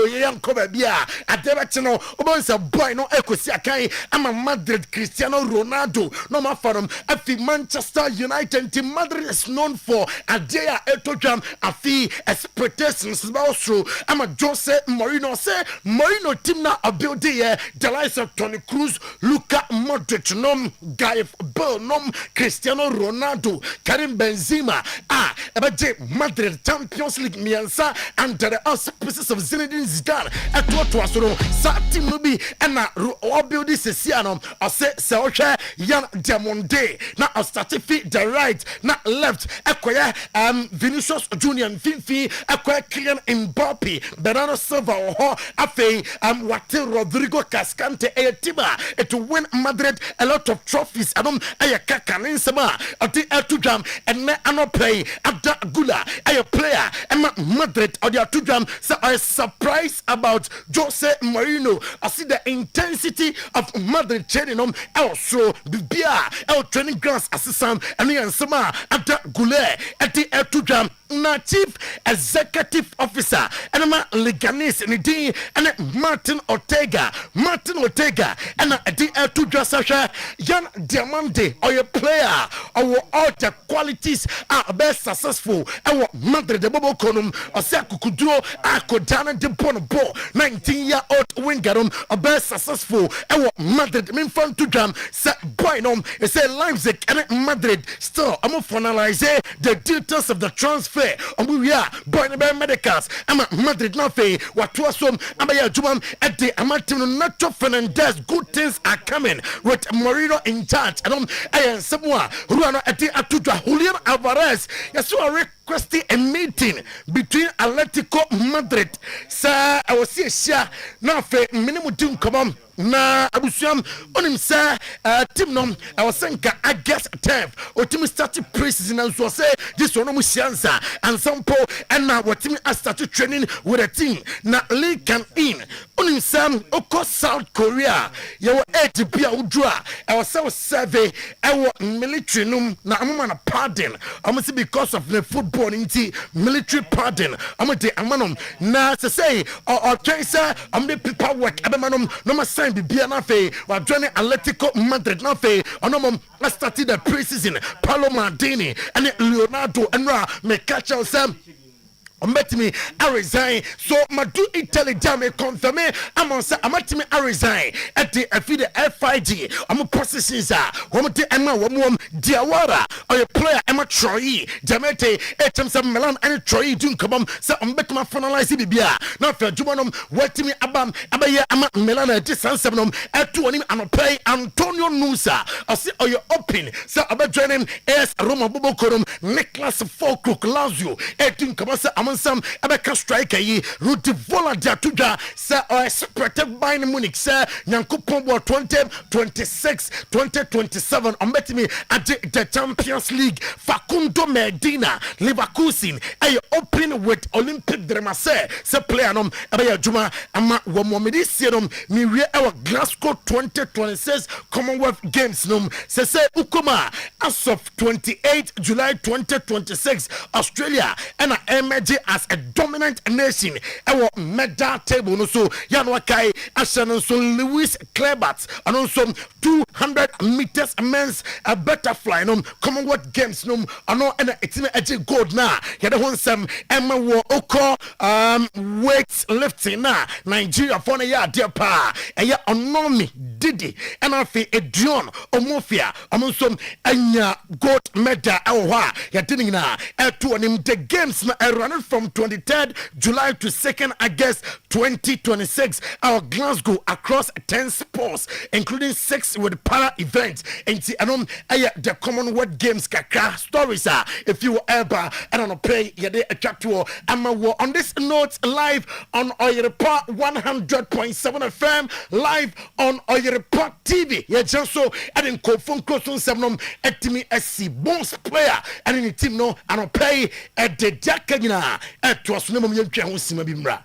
yan kobabia adebetino obonsa boy no ekosi akan ama Madrid Cristiano Ronaldo no mafarom afi Manchester United team Madrid is known for adea etojam afi expectations also ama Jose Mourinho say Mourinho team na build the likes of Toni Kroos, Luka Modric nom Gareth Bale nom Cristiano Ronaldo, Karim Benzema about Madrid Champions League miansa under the auspices of Zinedine Zidane at what was no team no be and na build this siano or say Saocha Yan Demonde na statifi the right na left acquire Vinicius Junior Finfi acquire Kylian Mbappe Bernardo Silva or afe Wate Rodrigo Cascante tiba to win Madrid a lot of trophies and ayaka Ninsema at the Jam and no play at that Gula a player and Madrid or the Jam so I surprised about Jose Mourinho. I see the intensity of Madrid training also Bibia our training grounds assistant and Ninsema at that Gula at the Jam na chief executive officer and Leganis and Martin Ortega and the two Sasha Yan Diamante or your player or all the qualities are best successful and Madrid the Bobo Conum or Sakudro Akodana de Bonobo 19-year-old wingerum or best successful and Madrid mean fun to jam set Boynum is a Leipzig and Madrid still I'm finalize the details of the transfer declare Omuya boy medicals ama Madrid na fe watu asom abaya jumam at the Amatino Nacho Fernandez. Good things are coming with Moreno in charge. And Samoa Ruano at the Atuja Julian Alvarez. Yes, so requesting a meeting between Atletico Madrid. Sir, I was here now for minimum team come on. Na abusuam onim say team no I was saying August 10th o team start pre-season and so say this one no siansa and some po and now what team start training with a team na league can in onim say oko South Korea you age bia udua I was say survey I military num na amama na pardon almost because of the football into military pardon amade amanom na say or say the paperwork abemanum no Bibia na fe wa joining Atletico Madrid na fe onomom started the pre-season Paulo Maldini and Leonardo Enra me catch us met me I resign so Madu Italy jam confirm I'm on say amatimi I resign at the FIG I'm processes woman te Emma wom Diawara or a player Emma Troy Jamete some Milan and Troy doing come on so I'm bet my finalize bibia not for jumanum what me abam abaya ama Milan at this sevenum at 2 and I play Antonio Nusa I see or you open so about joining as Roma Bobokorum Nicholas Falkirk Lazio etin come on some Abeka striker yi Rudy Vola Diatuja say expected by Munich say Nyankopon 2026-2027 on bet me at the Champions League Facundo Medina Leverkusen ay open with Olympic de Marseille say player nom abaya juma ama womomedi sienom mi wie our Glasgow 2026 Commonwealth Games nom say Ukoma as of 28 July 2026 Australia and emerge as a dominant nation our medal table no so yanwakai ashanon so Lewis Klebat and also 200 meters men's a butterfly no Commonwealth Games no ano and it's a gold na yada won some Emma wo oko weight lifting na Nigeria for na ya dear pa eya onomi didi and afi Edion Omofia amonso anya gold medal awa ya dini na eto onim the games na run from 23rd July to 2nd August 2026 our Glasgow across 10 sports including 6 with para events and the Commonwealth Games kaka stories if you ever and on play yede attractual on this note live on Oyerepa 100.7 FM live on Oyerepa TV yeah just so and in phone close on seven etimi SC boss player and in the team no and play at the Jakagina at was no bimra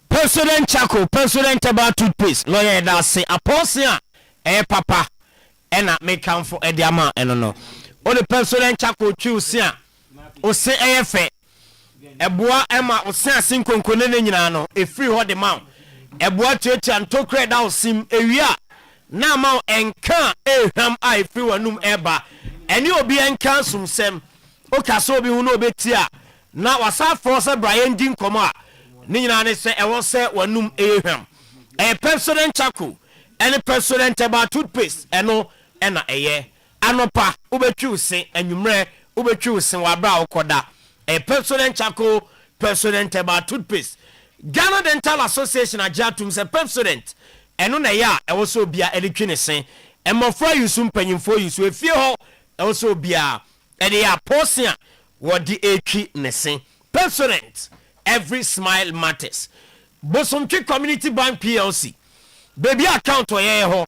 President Chako President about toothpaste lawyer that say apostle papa and make come for ediama and no o the President Chako choose o say efe eboa ema o say asinkonkone ne nyina no e free ho de ma eboa cheche antokre da o sim ewia na ma enka eham ai free wanum eba eni obi enka sumsem o ka so obi hu no obetia na wasa force Brian din komo a ni nyina ne se ewo se wanum ehwam President Chako any President about toothpaste eno ena eye anopa ubetwi se anwumre ubetwi se wabra okoda President Chako President about toothpaste Ghana Dental Association ajatum se President eno na ya ewo so bia edetwi ne se emofra yusum panyimfo yusu efie ho ewo so bia ede ya posia wodi etwi ne se President every smile matters Bosomtwi Community Bank PLC baby account oye ho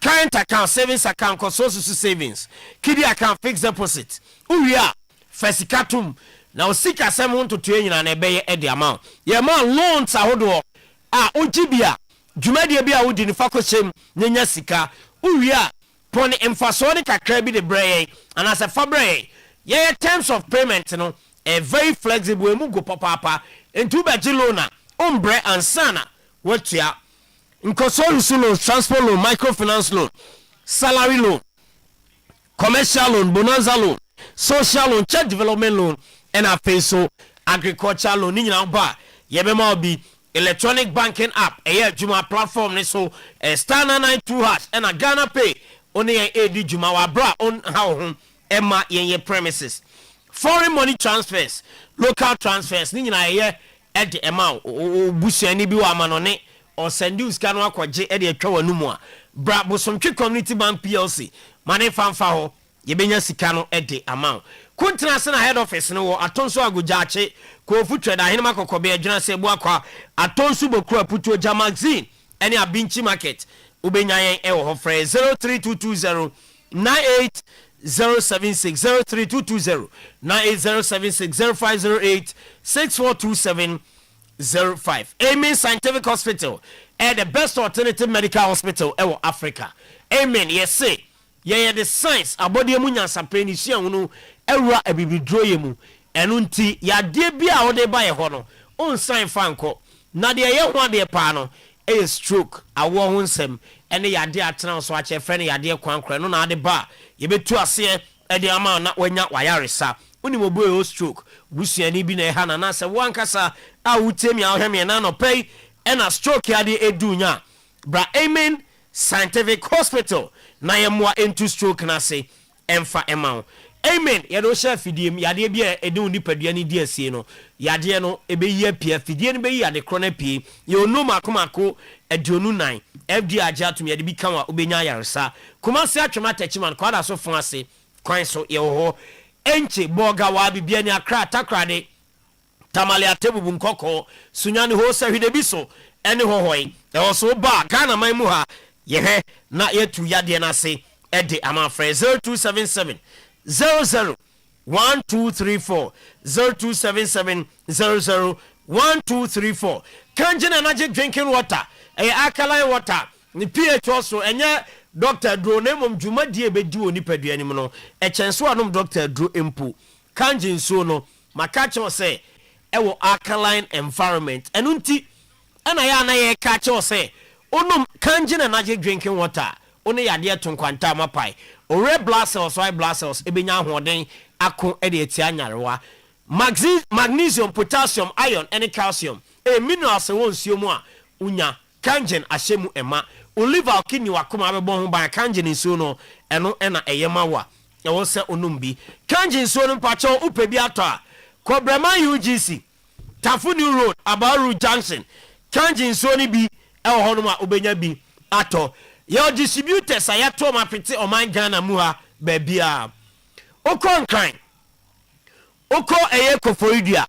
current account savings account consortium savings kidi account fixed deposit uwia fesikatum na osika sem to tue nyina na ebeye e the amount ye ma loans ahodo ojibia dwumade bia wodi ni fakoshem nyanya sika uwia poni emfaso ne kakra bi de breye and as a fabre ye terms of payment no a very flexible emu go papa into bajilona ombre and sana wetia Inconsol loan, transport loan, microfinance loan, salary loan, commercial loan, bonanza loan, social loan, child development loan, and a so agricultural loan. Nina ba yebema be electronic banking app. Juma platform so star 992# and a Ghana Pay. Only a Juma wa bra on how Emma ye premises. foreign money transfers, local transfers, ni nyina ye at the amount busuani bi wa manone or send you scan wa kwaje e de atwa wanu mu a bra bosomtwe community bank plc mane fanfa ho ye benya sika no e de amount kuntina se na head office no wo atonso agojache ko fu trader hene makokobe adwuna se bu akwa atonso bokru aputo ja magazine ene abinchi market ubenya yen e wo ho frɛ 03220 076 03220 98076 0508 6427 05. Amen Scientific Hospital and the best alternative medical hospital in Africa. Amen. Yes, say. Yeah, the science about the munya sapeni si anu ewa ebibidroye mu. Enunti ya de bia ode ba ye ho no. On sign fanko. Na de ye ho de pa no e stroke awo ho nsem ene ya de atena so ache frɛ ya de kwankra no na de ba ye betu ase e de ama na wanya wayaresa. Uni mo boy stroke busuani bi na ha na se wankasa a wutemi a ohweme na no pay and a stroke ya de edunya bra Amen Scientific Hospital na ye moa into stroke na se emfa ema Amen ye do sha fidiem ya de bia edun nipadua ni di asie no ya de no ebe yi apia fidie no be yi ade krona pie ye onu makomako aduonu nan fd aja tum ye de bi kan wa obenya yaresa kuma se atwema tachiman kwada so fon ase kwan so ye ho enche boga wa bibia ni akra takrade tamale atebubu nkoko sunyani ho se hwede biso ene hohoi e also ba Ghana man mu ha ye na yetu yade na se ede ama frɛ 0277 00 1234 0277 00 1234 kanjina energy drinking water alkaline water ni pH also enye Dr. Dro nemom dwumadie bedi oni padua nim no chenso anom Dr. Dro empo kanjin so no makache o se ewo alkaline environment enunti ana ya na ye kache o se onum kanjin energy drinking water oni yade tonkwanta mapai o red blood cells white blood cells ebenya ahoden ako e de etia nyarewa magnesium potassium iron and calcium minerals won nsuomu a unya kanjin ahyemu ema oliver kidney wakoma abebo ho ban kanjin nsuo no eno na eyema wa e wo se onum bi kanjin nsuo no mpacho upe bi ato a Kobrema UGC Tafuni Road Abaru Junction kanjin nsuo ni bi e wo ho no ma obenya bi ato your distributors ayato ma pete o man Ghana mu ha ba bia okonkran oko eye koforidua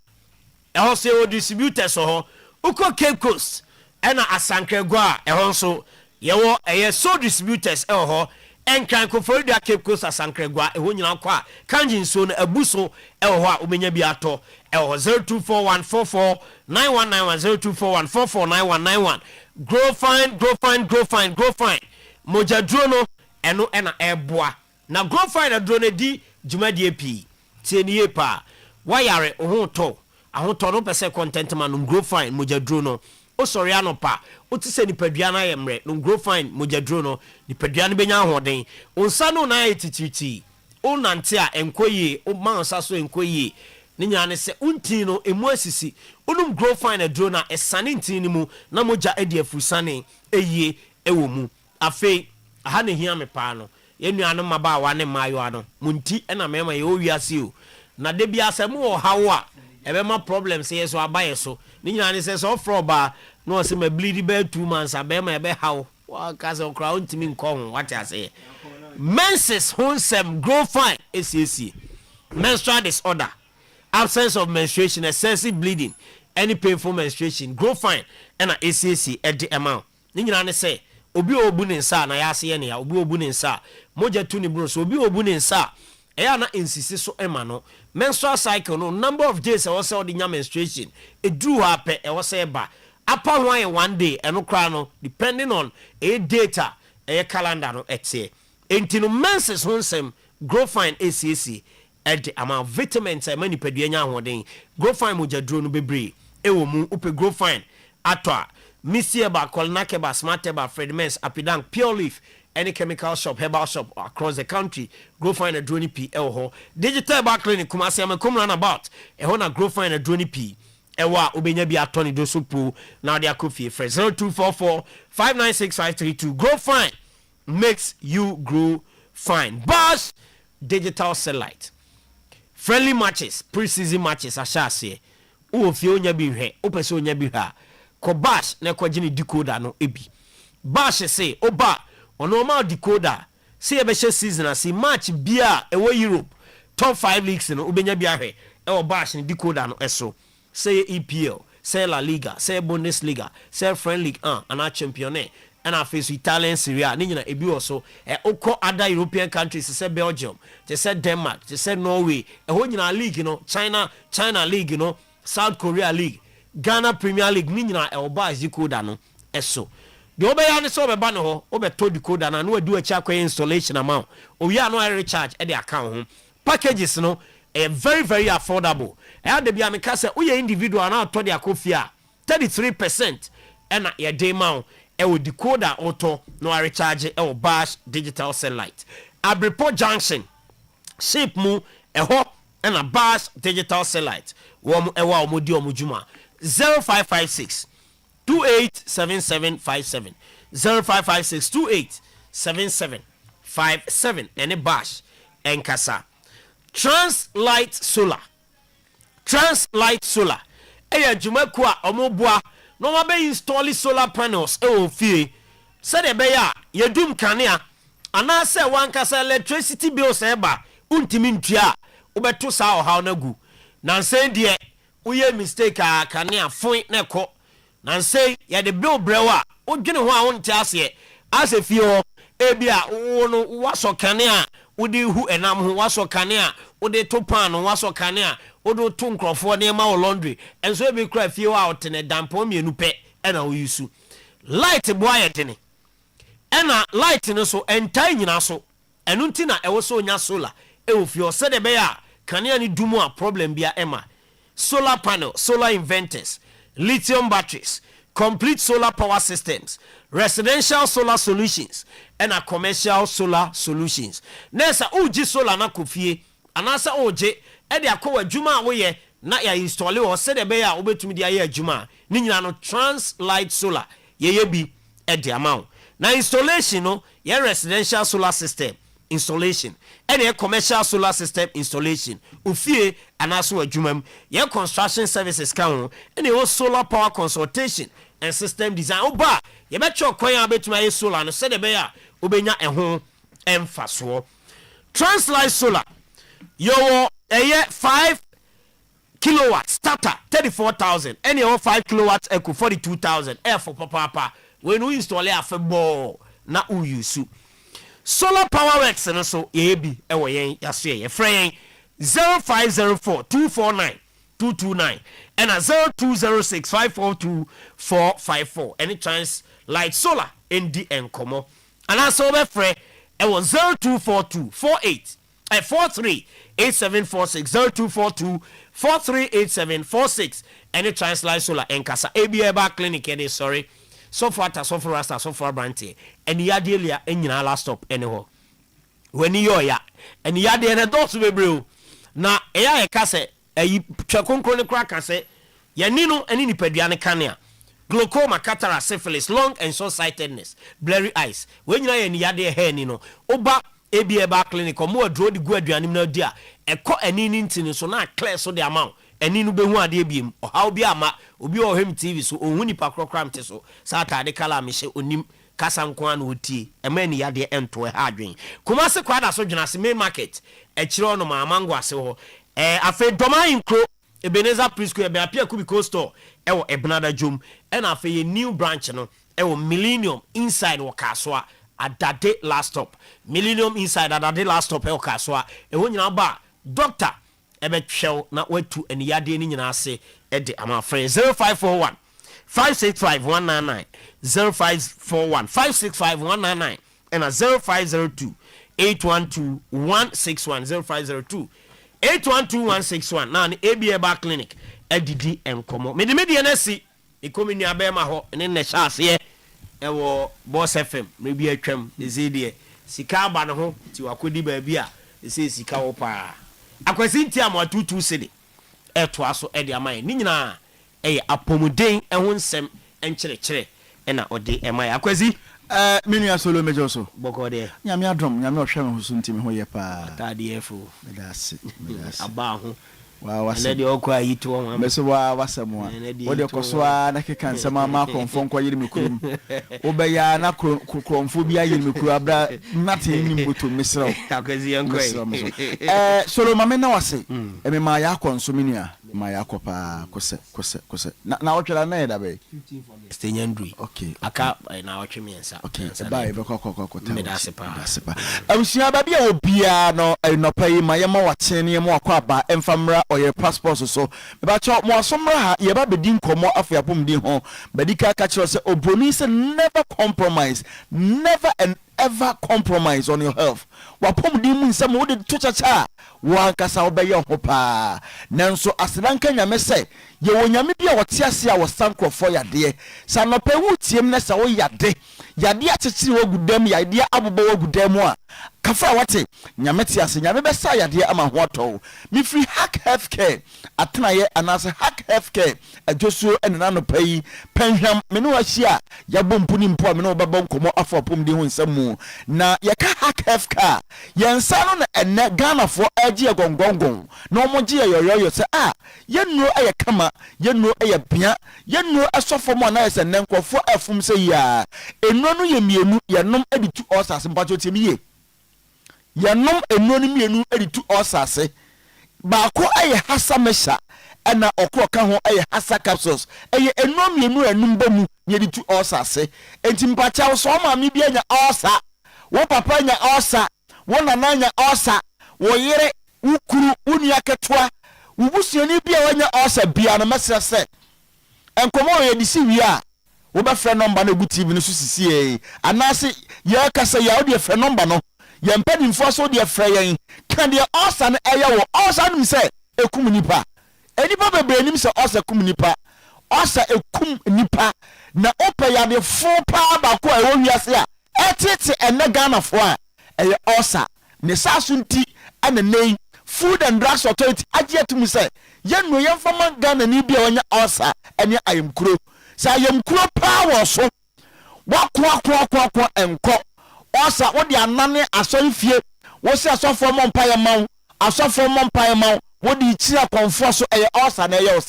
e ho se o distributors ho oko Cape Coast ena asankragwa e ho so ye wo eye so distributors e ho enkran koforidua Cape Coast asankragwa e ho nyina kwa kanjin so na abuso e ho a obenya bi ato e ho 0241449191 0241449191 grow fine mojadro no eno ena eboa na grow fine adro ne di dwumadie pi tienie pa wayare ohoto ahoto no pese content man grow fine mojadro no o sori anopa o ti se nipadua na yemre no grow fine mojadro no nipadua no benya ahoden onsa no na etititi o nante a enkoye o mansa so enkoye ne nyane se unti no emu asisi onum grow fine adro na esane ntini mu na moja edi afusane eyie ewo mu afi aha ne hia me pa no yenua no maba wa ne mayo ano munti na mema ye owiase o na de bia se mu o hawo a ebe ma problem se yeso abaye so ni nyina ne se so froba no se ma bleed be 2 months abema ebe hawo wa ka se okra ontimi nko ho what I say menses honsem grow fine esi menstrual disorder absence of menstruation excessive bleeding any painful menstruation grow fine and ACC at the amount ni nyina ne se obi obu ne nsa na ya ase ye ne ya obi obu ne nsa moja tu ni bro so obi obu ne nsa eya na insisi so ema no menstrual cycle no number of days e wo se odi nya menstruation e dru ha pe e wo se ba apa ho ye one day eno kra no depending on a data e calendar no etie enti no menses honsem grow fine ACC at the amount vitamins e mani padua nya ahoden grow fine mojadro no bebre e wo mu upe grow fine atwa Misieba, Kolnakeba, Smarteba, Fredmans, Apidang, Pure Leaf, any chemical shop, herbal shop across the country. Go find a drone P. Elho. Digital Bar Clinic, Kumasi, I'm come run about. A hona grow find a drone P. Ewa, Ubenya be a Tony Dosupu, now they are coffee. 0244 596 532. Grow fine makes you grow fine. Boss, digital satellite. friendly matches pre-season matches ahyase wo fie onya bi hwe opese onya bi ha ko bash na ko gine decoder no ebi bash say oba normal decoder say e be season as match bia e wo Europe top 5 leagues no obenya bi ahwe e wo bash ni decoder no eso say EPL say La Liga say Bundesliga say French League and Championnat and face Italian Serie A ni nyina ebi also okọ other European countries say Belgium they say Denmark they say Norway ho nyina league no China league no South Korea league Ghana Premier League ni nyina oba decoder no eso de obeya ne so obeba no ho obeto decoder na no adu achi akwa installation amount owi ano recharge e de account ho packages no very very affordable de bia me ka say uye individual na to de akofia 33% na ye dey ma wo decoder auto no recharge wo bash digital satellite Abripo junction shape mu ho na bash digital satellite wo mu ewa o modi o mujuma 0556 287757 0556 287757 any bash enkasa Translight Solar eya jumaku a omobua no ma be install solar panels e o fie said be ya yedum kanea ana se wankasa electricity bills eba untimi ntua obeto sa o ha na gu na nsen de uye mistake a kanea fon na ko na nsen ya de bill brewa odwene ho a wonte ase fie ho ebia wo no waso kanea wode hu enam ho waso kanea wode to pan no waso kanea wode to nkrofo ne ma wo laundry enso ebi kra fie wa otene dampo mienu pe ena wo yusu light boa yedene ena light no so entai nyina so enu ntina ewo so nya solar e wo fie o se de be ya kanea ni dumu a problem bia ema solar panel solar inverters lithium batteries complete solar power systems residential solar solutions and a commercial solar solutions nesa uji solar na kofie anasa oje e de akwa adwuma wo ye na ya install o se de be ya obetumi de aye adwuma ni nyina no Translight Solar ye bi e de amount na installation no ye residential solar system installation and a commercial solar system installation ufie anaso adwuma ye construction services kan and a solar power consultation and system design oba ye betcho kwan abetuma ye solar no se de be ya obenya eho emfaso Translight Solar yo eye 5 kilowatts starter 34,000 any over 5 kilowatts equal 42,000 for papa when we install a febo na uyusu solar power works no so ye bi e wo yen yaso ye frɛ 0504249229 and a 0206542454 any Translight Solar nd enkomo and also be frɛ e wo 0242 438746 any Translight Solar enkasa ebieba clinic any sorry so far rasta so far branch and yadelia enyina last stop anyhow when you ya and yade na dot bebreo na eya e ka se ayi twakonkro ne kra ka se ye ni no ani nipadua ne kanea glaucoma cataract syphilis long and short sightedness blurry eyes when you ye ni yade he ni no oba ebieba clinic o mo adro di gu aduanim na dia ekọ ani ni ntini so na clear so the amount ani no behu ade biem o how bi ama obi o hem TV so ohun nipa krokram te so sa atade kala me hye onim kasa nko an otie ema ni yade ento ha adwen kuma se kwada so dwena se main market ekire no ma mango ase ho afi doma inkro Ebenezer Preschool be apia Kubico store ewo Ebnada Jom and afi new branch no ewo Millennium inside Wakasoa adade last stop Millennium inside adade last stop ewo Kasoa ewo nyina ba doctor ebe twel na watu eni yade ni nyina ase ede ama friend 0541 565199 0541 565199 and a 0502 812 161 0502 812-161 na ni ABA clinic edidi enkomo me de NSC ikomi ni abema ho ne ne hyase ewo Boss FM me bi atwam ezidie sika ba ne ho ti wakodi ba bi a ese sika wo pa akwasi nti am 22 cedi eto aso ede amaye ni nyina eye apomuden eho nsem enkyere kyere na ode emaye akwasi Menu solo major so. Boko de. Nyame adom, nyame ohwe me husu ntimi ho ye pa. Tadefo. Medase. Aba ho. Wa wasa. Na de okwa yito wa. Meso wa wasam wa. Wo de kosoa na keka nsema ma konfo nkwa yiri mekurum. Wo be ya na konfo bia yiri mekuru abra nate ni mboto mesrew. Akwezi yankoi. Solo mame na wase. Me ma ya konso menua. Ma ya kopa kose. Na otwela na yeda be. 15 for me. Stenyandri. Okay. Aka na otwe miensa. Okay. Bye be kwa. Medasepa. Abusia ba bia obia no enopa yi ma ye ma watene ye ma akwa ba emfamra oye passport so. Me ba cho mo asomra ha ye ba bedi nkomo afiapom di ho. Badika ka kire se obroni se never compromise. Never and ever compromise on your health. Wapom di mu nsem wo de to chacha wa kasa obeye ho pa. Nanso asedanka nyame se ye wonyame bia wote ase a wo sankrofo yade. Sa no pe wu tiem na sa wo yade. Yade akekiri wo gudam yade abobo wo gudam a kafa wate nyame te ase nyame be sa yade ama ho ato. Mi free hack healthcare atenaye anase hack healthcare adwoso enena no pai panhwam me no ahia ya bompuni mpo a me no baba nkomo afopom di ho nsam na ye ka hack healthcare yensa no na enne Ghana fo agi egongongon na omogie yoyoyo se yenno aye kama yenno aye bia yenno asofo mo na yese nenkofo afum se ya enno no ye mienu yenom editu osase mpacho tiemiye yenom enno no mienu editu osase baako aye hasa mesha ena okro ka ho aye hasa capsules aye enno mienu enum bamu editu osase enti mpacha so ma mi bia nya osa wo papa nya osa wo nana nya osa wo yere ukuru unia ketwa ubusiani bia wanya osa bia na mesese enkomo ye disi wi a wo be frɛ number na gu TV no so sisie anase ye kasa ya wo de frɛ number no ye mpani mfo so de frɛ yen kan de osa no ɛyɛ wo osa no se ekum nipa enipa bebre nim se osa kum nipa osa ekum nipa na opa ya de fo pa ba ko ɛwɔ wiase a etete ene Ghana fo a ɛyɛ osa ne sasunti ana nei Food and Drugs Authority ajetum say yenno yemfama Ghana ni bia wonya osa ene ayemkuro sa ayemkuro power so wakwa enko osa wo de anane asonfie wo se asofo mo mpaye maw asofo mo mpaye maw wo de ichira konfo so eye osa na eye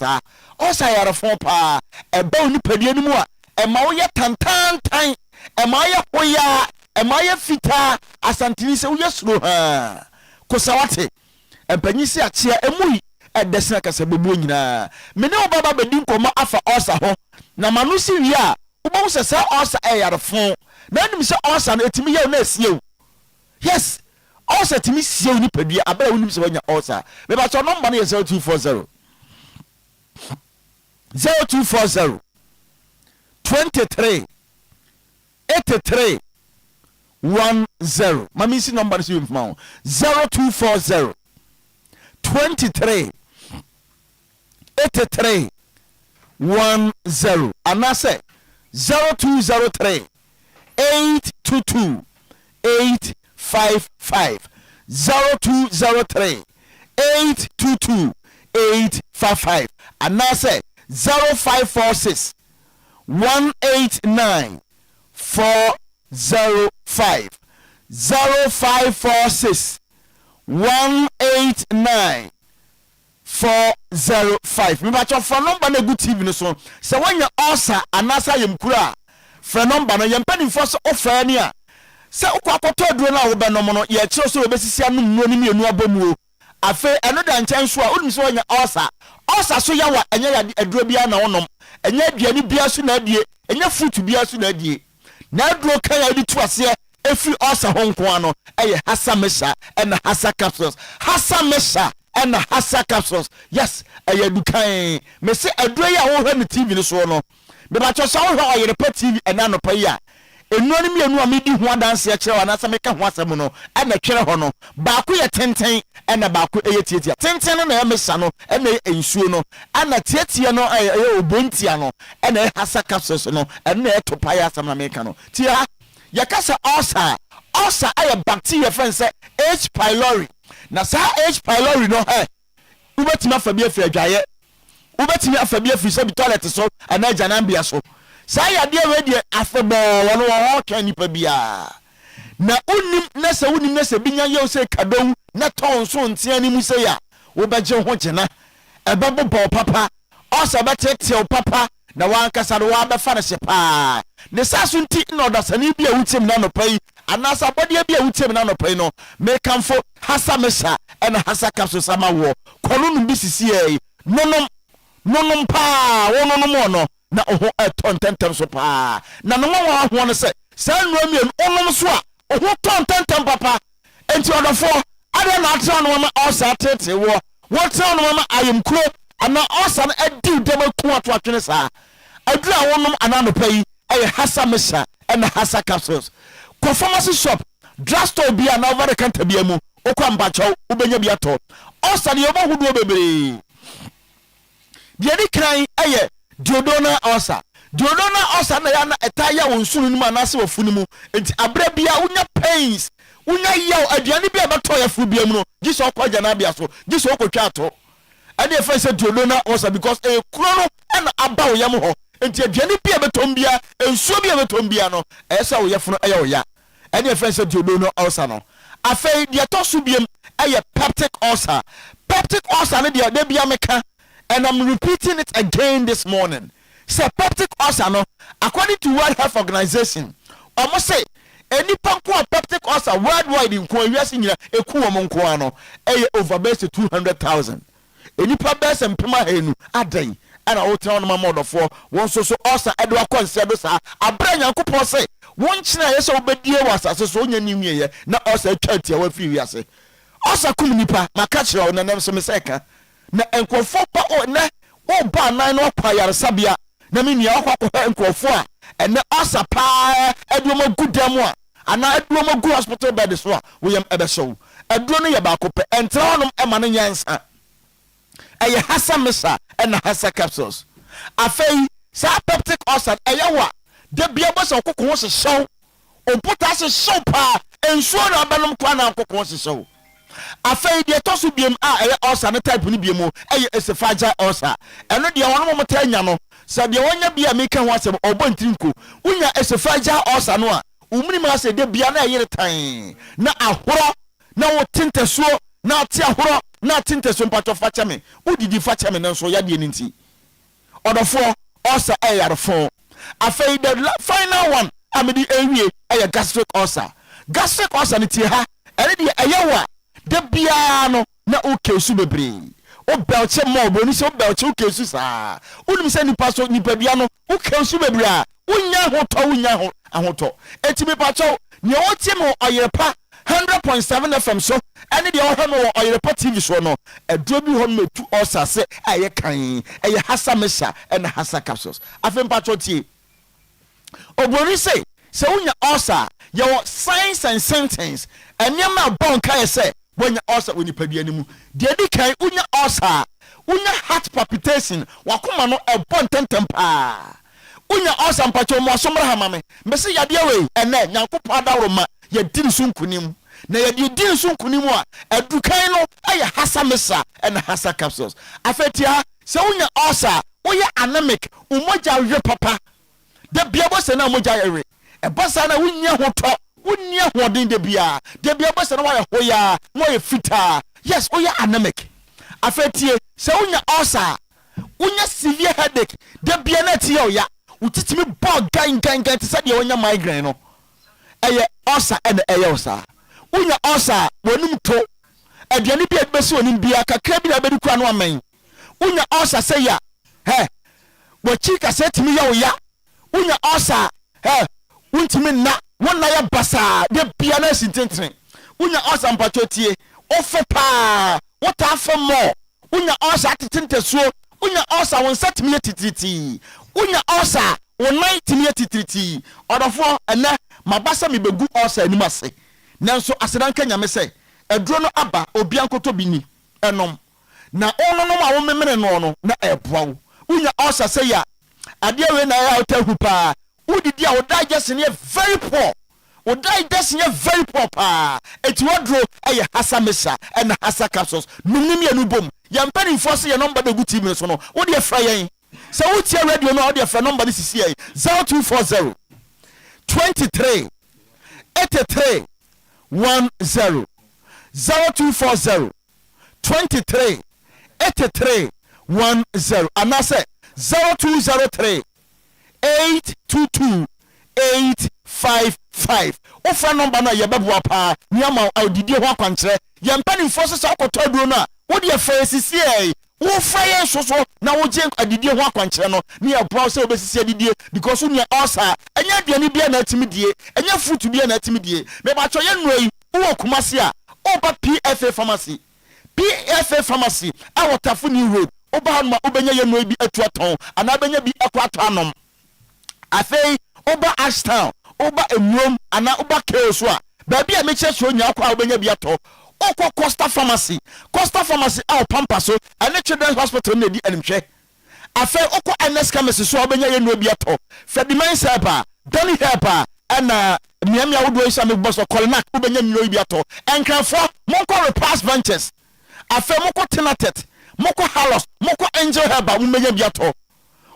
osa yarefo pa eba oni padie ni mu a ema wo ye tantantan ema ye hoya ema ye fita asantini se wo ye suro ha kosawate empanyisi achia emui edesina kasa bebu nyina mene obaba bedi nkoma afa osa ho na manusi wi a ubo se sa osa yarefo na nim se osa na etimi ye na esie yes osa timi sie ni padua abara wonim se wanya osa me ba so number na 0240 23 83 10 mami si number si mfma 0240 23 83 10 anase 0203 822 855 0203 822 855 anase 0546 189 405 0546 189 405 me bacho for number na good TV no so se wanya osa anasa yemkura for number no yempani for so ofra ni a se ukwakoto aduro na wo be no no ye kire so obesisi anu nnuo ni mienu abamuo afa eno da nchen so a odum so wanya osa so yawa enye ya aduro bia na wonom enye aduani bia so na adie enye fruit bia so na adie na aduro kan ya di to ase efi osa honko ano eye hasa mesha and hasa capsules and hasa capsules yes eye dukan me se aduro ya wo hwe ni TV ni so no me ba cho so wo hwe Oyerepa TV enano pa ya enu ani mienu a medi ho adanse a kire wa na sa meka ho asem no ana twere ho no baako ye tenten ana baako eye tietia tenten no na emesa no ana ensuo no ana tietia no eye obontia no ana hasa capsules no ana etopa ya asem na meka no tia yakasa osa aye bacteria friend say H pylori na sa H pylori no ubetimi afabia fi adwaye ubetimi afabia fi se toilet so ana janambia so Say idea we dey afebo wono wo twa nipa bia. Na unim na se unim na se binya ye se kadon na ton so ntia ni mu se ya wo beje ho gena ebebo bo papa osa betete papa na wankasa no wa befa ne se pa ne saso nti no da sani bia wutim na no pai anasa body bia wutim na no pai no me kamfo hasa mesha ena hasa kapso sama wo kono no bisisi e nonom pa wononom no na oho etontentem so pa na no wa ho no se san no mi onom so a oho tontentem papa enti odofo ada na atra no ma osa tete wo tra no ma ayemkro ana osa na adi dem ku atwatwene sa adura wonom anano pai e hasa mesha ena hasa capsules ko pharmacy shop drugstore bia na over the counter bia mu okwa mbacho ubenya bia to osa ne yobo hudu bebre bia di kran eye diodona osa na ya na etaya wonsunu ni manase wafuni mu enti abra bia unya pains unya yaw aduane bia beto ya fu bia mu no giso okwaja na bia so giso okotwa ato ade efa se diodona osa because e kuro no na aba wo yam ho enti aduane bia betom bia ensuo bia betom bia no esa wo yefunu eya wo ya ade efa se diodona osa no afei dia to so biem eye peptic ulcer ne dia de bia meka and I'm repeating it again this morning. Say peptic ulcer no, according to World Health Organization, almost say any panko peptic ulcer worldwide in Koreasi nyina eku omonko no over base 200,000. Any pabes and pima henu adai and I will tell my mother for one so ulcer edwa consider sa abranya nkopo say one china yes obedie was so nya nimye na ulcer twati a wafi wiase. Ulcer kum nipa makachira na nem so meseka na enkofo pa o na o ba nan no kwa yare sabia na me nia akwa enkofo a ene ulcer pa eduoma gudam a ana eduoma gu hospital bed so a wo yam ebeshow eduo no ye ba ko pe entra honom ema no nyansa eye hasa mesa ena hasa capsules afei sa peptic ulcer eyewa de bia boso kokon se show o potassium show pa ensuo na abanom kwa na kokon se show afei de tosu biem a eye ulcer ne type ni biemu eye esophageal ulcer eno de wono mo tanya no se de wonya bia meka ho asem obontirinko unya esophageal ulcer no a umni ma se de bia na eye tan na ahoro na wo tintesuo na ati ahoro na tintesuo mpato facha me udidi facha me nso ya de nti odofo ulcer ayarfo afei the final one amedi ewie eye gastric ulcer ne tie ha ene de eyewa de bia no na okesu bebre o belche mo boni se o belche okesu sa unim se nipa so nipa bia no okesu bebre a unya ahoto etimi pa cho ne o tie mo Oyerepa 100.7 FM so ene de o he mo Oyerepa TV so no eduro bi ho metu osase aye kan eye hasa mesha and hasa capsules afem pa cho tie oboni se unya osa your signs and symptoms enyama bon kai se when ulcer when you pay animu de di kan unya ulcer unya heart palpitation wakoma no e bon tempa unya ulcer mpacho mo asomra hamame mese yade we ene nyankopɔ adawroma ya din sunkunim na ya din sunkunim a edukan no aye hasa mesa and hasa capsules afetia se unya ulcer uya anemic umoja we papa de biabo se na umoja ewe e bosa na unya hoto unya hodin de bia bosa na wa hoya mo ye fita yes oya anemic afetie se unya ulcer unya severe headache de bia na tie oya utitimi bog gan te se de onya migraine no eye ulcer and eye ulcer unya ulcer wonum to aduane bia besi onim bia kakra bi na bedi kura no amen unya ulcer se ya wo chika se timi ya oya unya ulcer untimi na wona ya basa de bia na sintentren unya ulcer mpacho tie ofe pa wota afa mo unya ulcer atitentesuo unya ulcer won satimi titriti unya ulcer won naitimi titriti odofo ene mabasa mi begu ulcer animase nanso asedanka nyame se eduro no aba obi ankoto bi ni enom na ononom a wo memene no na eboawo unya ulcer se ya ade we na ya otahu pa udidi a digestion ye very poor very poor pa eti wodro eye hasa mesa and hasa capsules numnim ye no bom ya mpani force ye number de guti mi so no wo de fra yen So what's your radio no audio for number this is here 0240 23 83 10 0240 23 83 10 and I say 0203 822 855 offer number na yebeboa pa niama audidi ho akwankyere yempani forces akoto duro na wo de face sie wo fire so na wo je adidi ho akwankyere no ne ya boa se obesisi adidi because wo ne osa enya aduane bia na atimidie enya fruit bia na atimidie me ba cho ye noi wo kumase a oba PFA pharmacy awotafuni road oba hanma obenya ye noi bi atuaton ana benya bi akwato anom afei oba Ashtown oba emuom ana oba keoso a baabi a meche so nya akwa obenya bi ato okọ Costa Pharmacy a pampa so ane children's hospital na di animhwe afei okọ NS chemist so obenya ye no bi ato Fediman Sapa Danny Helper ana miamia wodo isa me boss Colnac obenya no bi ato enkrafo monko repass benches afei monko Tenatet monko Halos monko Angel Helper umenya bi ato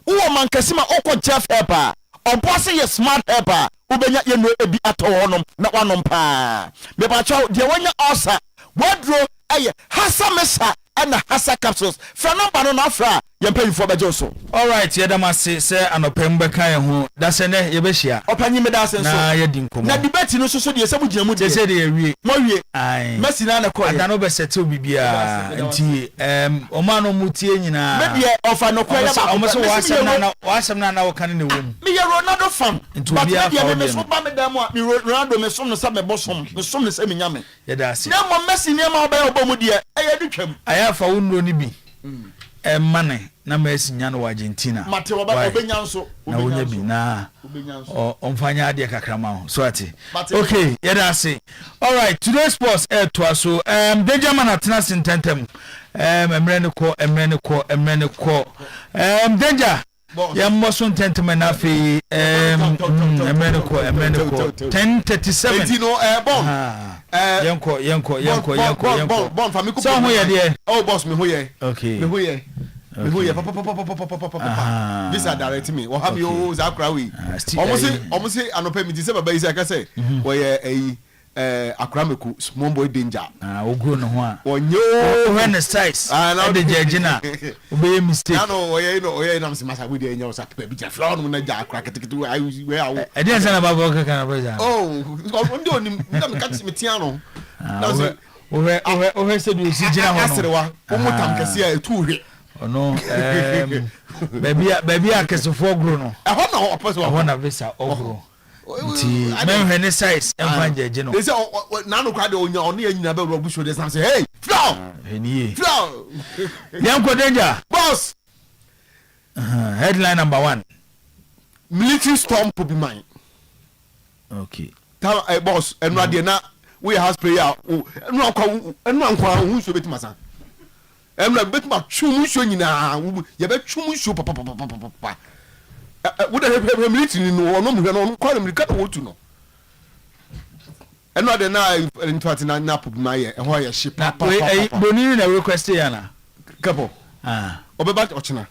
uwo mankasima okọ Jeff Helper Obosse ye smart helper ubenya ye no ebi ato honom na wanom pa me ba chaw de wanya osa wadro aye hasa mesa ana hasa capsules fra number no na afra ye mpanyifo bejo so all right ye damase se anopem beka ye ho da se ne ye behia opanyi me da se so na ye di nkomo na debate no so de se mu gina mu de se de ye wie mo wie ai mesi na na ko ye adano be settle bibia nti oma no mutie nyina me de ofa no ko ya ba omo so wasem na wo kan ne wom me ye Ronaldo fan but me de me so ba me da mo me Ronaldo me som no sa me bosom me som no sa me nyame ye da se na mo Messi ne ma oba obo mu de e ye ditwam aya fa wonro ni bi mane na Messi nya no Argentina mate oba obenya nso na wonya bi na omfanya ade kakrama ho so ati okay ye da se all right today's sports to aso Benjamin atena sententem emre ne ko danger ya mmoso ntentem na fe emre ne ko 10:37 etino bon yenko bon fa me ko so ho ye de oh boss me ho ye okay me ho ye papa this are directing me what have you zakra we almost say anope mi say baba isa ka say wo ye akrameku small boy danger ogro no ho a onyo when the size and the judgina obey mistake no oye na masa we dey nya sak bi ja flow no na ja akra keteketu we awo e dey say na baba ka kana brother ndi onim na me ka me tia no o se do si gina ho no aserewa o mutam kase a etu hwe ono baby akesofo ogro no ho na oposo ho na visa ogro nti men hene size emfanje je no they say na no kwade onya ono ya nyina be robu show dey say hey flow eniye flow yanko danger boss headline number 1 military storm to be mine okay tell boss enu ade na we house prayer enu ankwa hu so betimasa emna betima twum show nyina ye be twum show papa would have military no no me no call me ka wotu no eno de na into at na pop my e ho ye ship papa boni na request ya na couple obeba ochina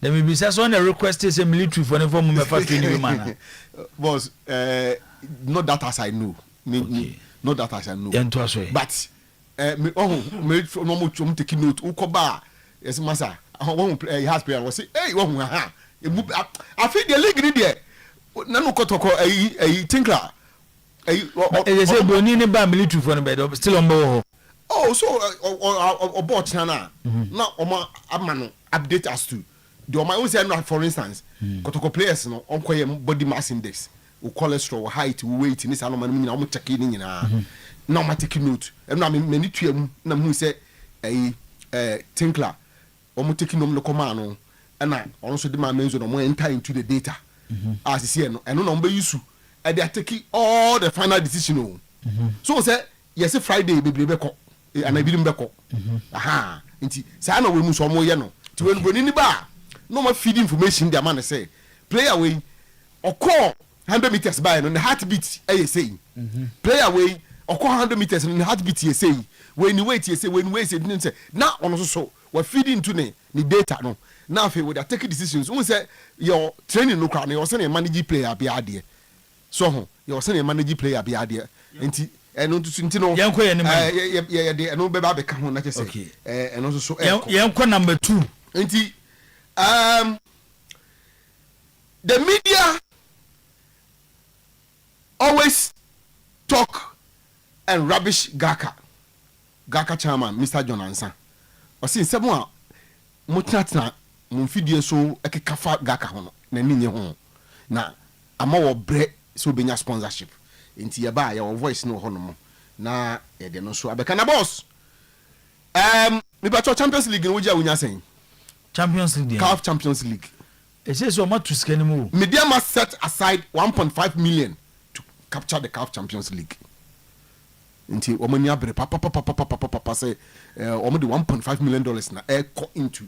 there may be so na request is a military for me factory ni man boss not that as I know me not that as I know but me no mo chum take note ukoba yes masa won play has player was say hey won ha I feel the league ni there na no kotoko tinkler they say boni ni ba military for no bed still on bo oh so about na omo amano update as to the omo we say no for instance kotoko players no on koye body mass index o cholesterol height weight ni sa no man na omo check ni nyina na omo take note na me ni tuam na me say tinkler omo take no koma no na also the man mention no enter into the data as you see no no be use and they are taking all the final decision so say yes Friday be ko and I be ko aha nti say na we mu so mo ye no ti we boni ni ba no ma feed information the man say player we okọ 100 meters by no the heartbeat e say player we okọ 100 meters no the heartbeat e say when you wait you say when we say na ono so we feed into the data no now if we take decisions who say your training no crowd you say manage player be adie so you say manage player be adie nti eno nti no yeah no be ba be ka ho na say eno so yenko number 2 nti the media always talk and rubbish Gaka chairman Mr. John Ansa o sin sebo a mutna mumfidie so ekekafa Gaka ho na ninye ho na ama wo bre so benya sponsorship nti ye ba ya wo voice no ho no na ye de no so abeka na boss me ba Champions League no wo ja wonya sen Champions League CAF Champions League it says so much to scan mu media must set aside 1.5 million to capture the CAF Champions League nti omani abre papa say omani $1.5 million na go into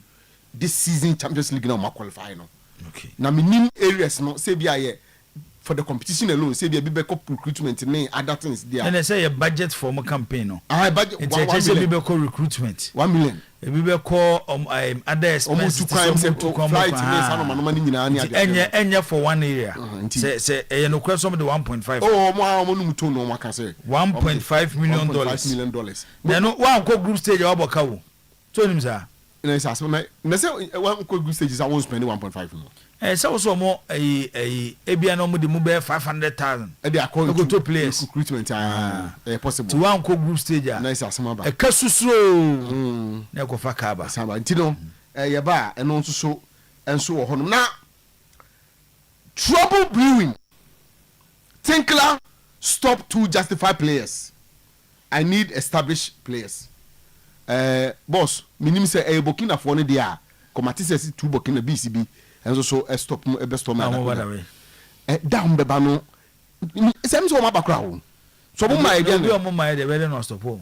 this season Champions League na qualify no okay na minim areas no say bia ye for the competition alone say bia be recruitment and other things there and they say a budget for my campaign no budget it's be recruitment 1 million e be call other expenses to flight money nyina na enya for one area say e no question some the 1.5 mo no muto no maka say $1.5 million then one go group stage oboka wo so nim sa na say one go group stage is I won't spend 1.5 no so so mo ebia no mo de mo be 500,000 e dey go to players recruitment possible to one go group stage na isa asema ba e kasusuro na ko fa kaba samba ntino ye ba eno nso enso wo hono na trouble brewing Tinkler stop to justify players I need established players boss minim say e Burkina for no dia komati say 2 Burkina BCB and so stop no e stop man down beba no sem so ma bakra ho so mo my idea no mo my idea we no stop ho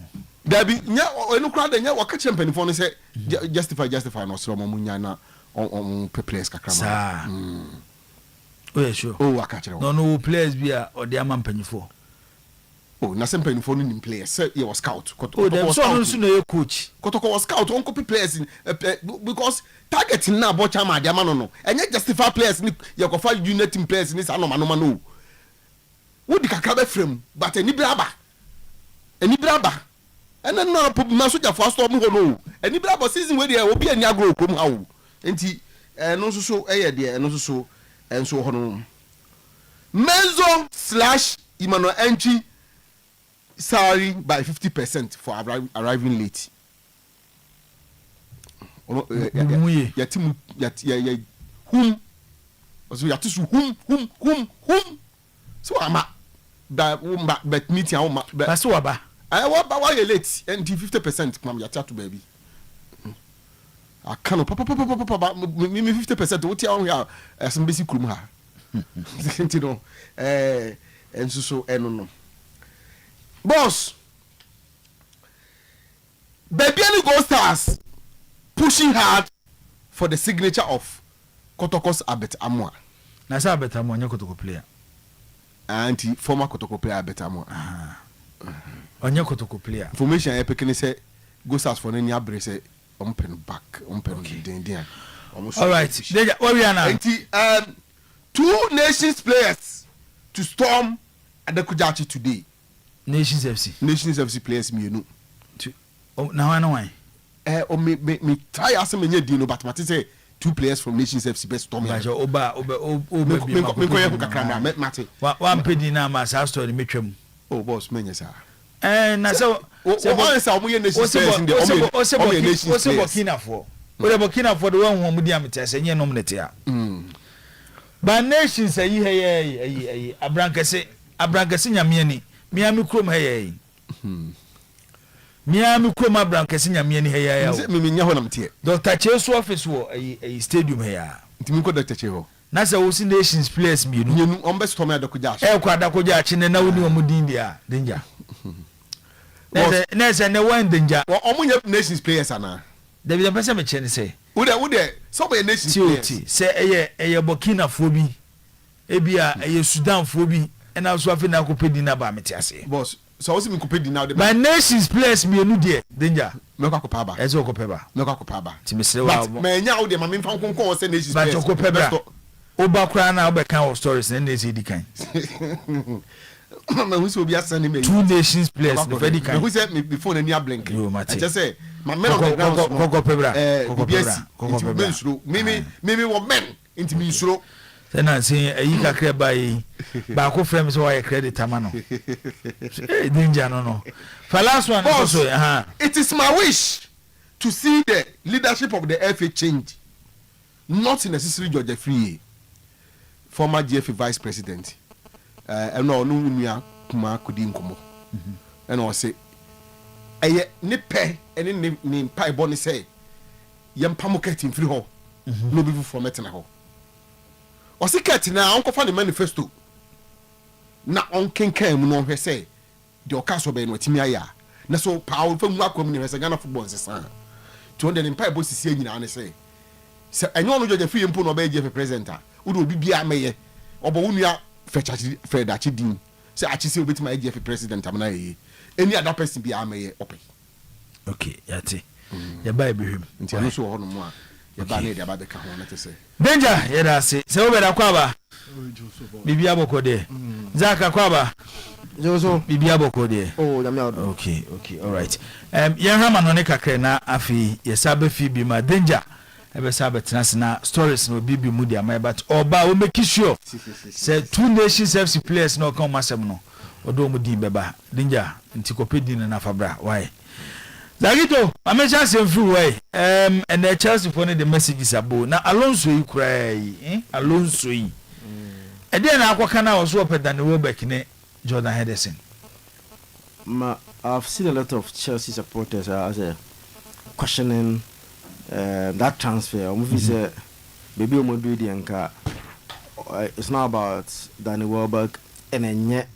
da bi nya enu kra da nya waka champion for no say justify no so mo nya na on players kakra ma oh sure waka kire no players bia o de am panyifo na sem panyifo no nim players say you was scout dem so no coach kotoko was scout on copy players because targeting na bo chama de ama no enye justify players ni ye ko fa unit team players ni sa no no wo di kakra be frame but eni braba ena no pop ma so jafo stop mo no eni braba season we dey obi ani agro krom ha wo enti no so eye de no so enso ho no Menzo / Emmanuel Enchi salary by 50% for arriving late. Yatim whom so yatisu whom so ama but meeting ama but so aba why you late and 50% come yatia to baby I can't papa me 50% what you here some basic room ha you know and so no boss baby any go stars pushing hard for the signature of Kotoko's Abet Amwa. Na sa Abet Amwa nya Kotoko player. Anti former Kotoko player Abet Amwa. Onya Kotoko player. Information e pekene say go stars for any abre say open back den. All right. Where we are now. Anti 2 Nations players to storm Adekojachi today. Nations FC players me no. Now I know why. Me try ask me nyɛ no but mate say 2 players from Nations FC best storm. Ba oba me ko yɛ kakra na mate. One pedi na ma sa story metwam. Oh boss me nyɛ sa. Na so say omo yɛ Nations players in the omo Nations players. Burkina for. We Burkina for the one who mudi am tell say nyɛ nom net ya. Ba Nations ayi hey abrankese nyame ni. Miami krom hey. Miami Kuma Brankesi nyame ni heya ya. Me nya ho nam tie. Dr. Chesu office wo a stadium heya. Ntimi ko Dr. Cheho. Na say wo si Nations players mi no. Nyenu on be storm Adekoja. Kwa Adekoja chi na woni omo din dia. Danger. Na say na one danger. Omo nya Nations players ana. David pese me che ni say. Wo de some Nations players. Say eye Burkina fo bi. Ebia eye Sudan fo bi. Na so afi na ko pedi na ba meti ase. Boss so also me compete now the my nations players me enu there danger me kwa kopaba eze okopeba me kwa kopaba ti me sere wa me nya wo de ma me fa konkon say nations players but okopeba oba kra na obeka our stories na na di kan me hu so obi asane me two nations players the very kind me hu say me before na nia blink I just say my men on the ground okopeba me wo men into me suro na say ayi kakra bai ba ko frame so why credit amano danger no for last one also it is my wish to see the leadership of the FA change, not necessarily George Free, former GFA vice president and no nunya kuma kudi nkomo and I say eye ne pe ene ne pai boni say yem pamoket in free ho no be for metina ho o se ket na onko fa the manifesto na on kenkan mu no hwe say de okaso be no timi aya na so paul fa mu akom ni hwe Ghana football sesa to the pai bo sisi nyina ne say se enyo no George Free mpo no be GFA president a wo do obi bia meye obo wunua fedachi din say achi say obeti my GFA president amna ye any other person bia meye open okay yati ya bai behim nti no so ho no mo a ya ba na dia ba be ka ho na te say danger ya da se obeda kwaba bibi abokode zaka kwaba Joso bibi abokode oh ya me okay all right yen hama no ne kakre na afi yesabe fi bi ma danger ebe sabe tenase na stories no bibi mu dia my but oba o make sure say two nations FC players no come masem no odo mu din beba danger ntikopedi na fabra why Zagito amecha sem free way and the Chelsea for the messages abo na Alonso yi krai Alonso yi e dey na akwaka na oso opeda ne Welbeck ne Jordan Henderson. I've seen a lot of Chelsea supporters as a questioning that transfer. Say baby omodu di anka it's not about Danny Welbeck and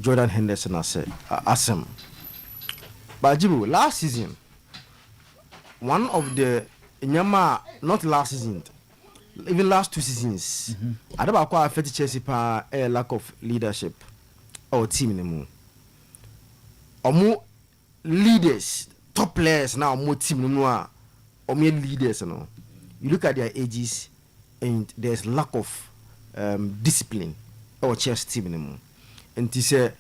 Jordan Henderson as him. But Jibu, last season, one of the Nyama, not last season, even last 2 seasons, I don't know quite affected Chelsea by a lack of leadership or team anymore. Or more leaders, top players now, more team anymore, or more leaders. You look at their ages, and there's lack of discipline or Chelsea team anymore. And to say,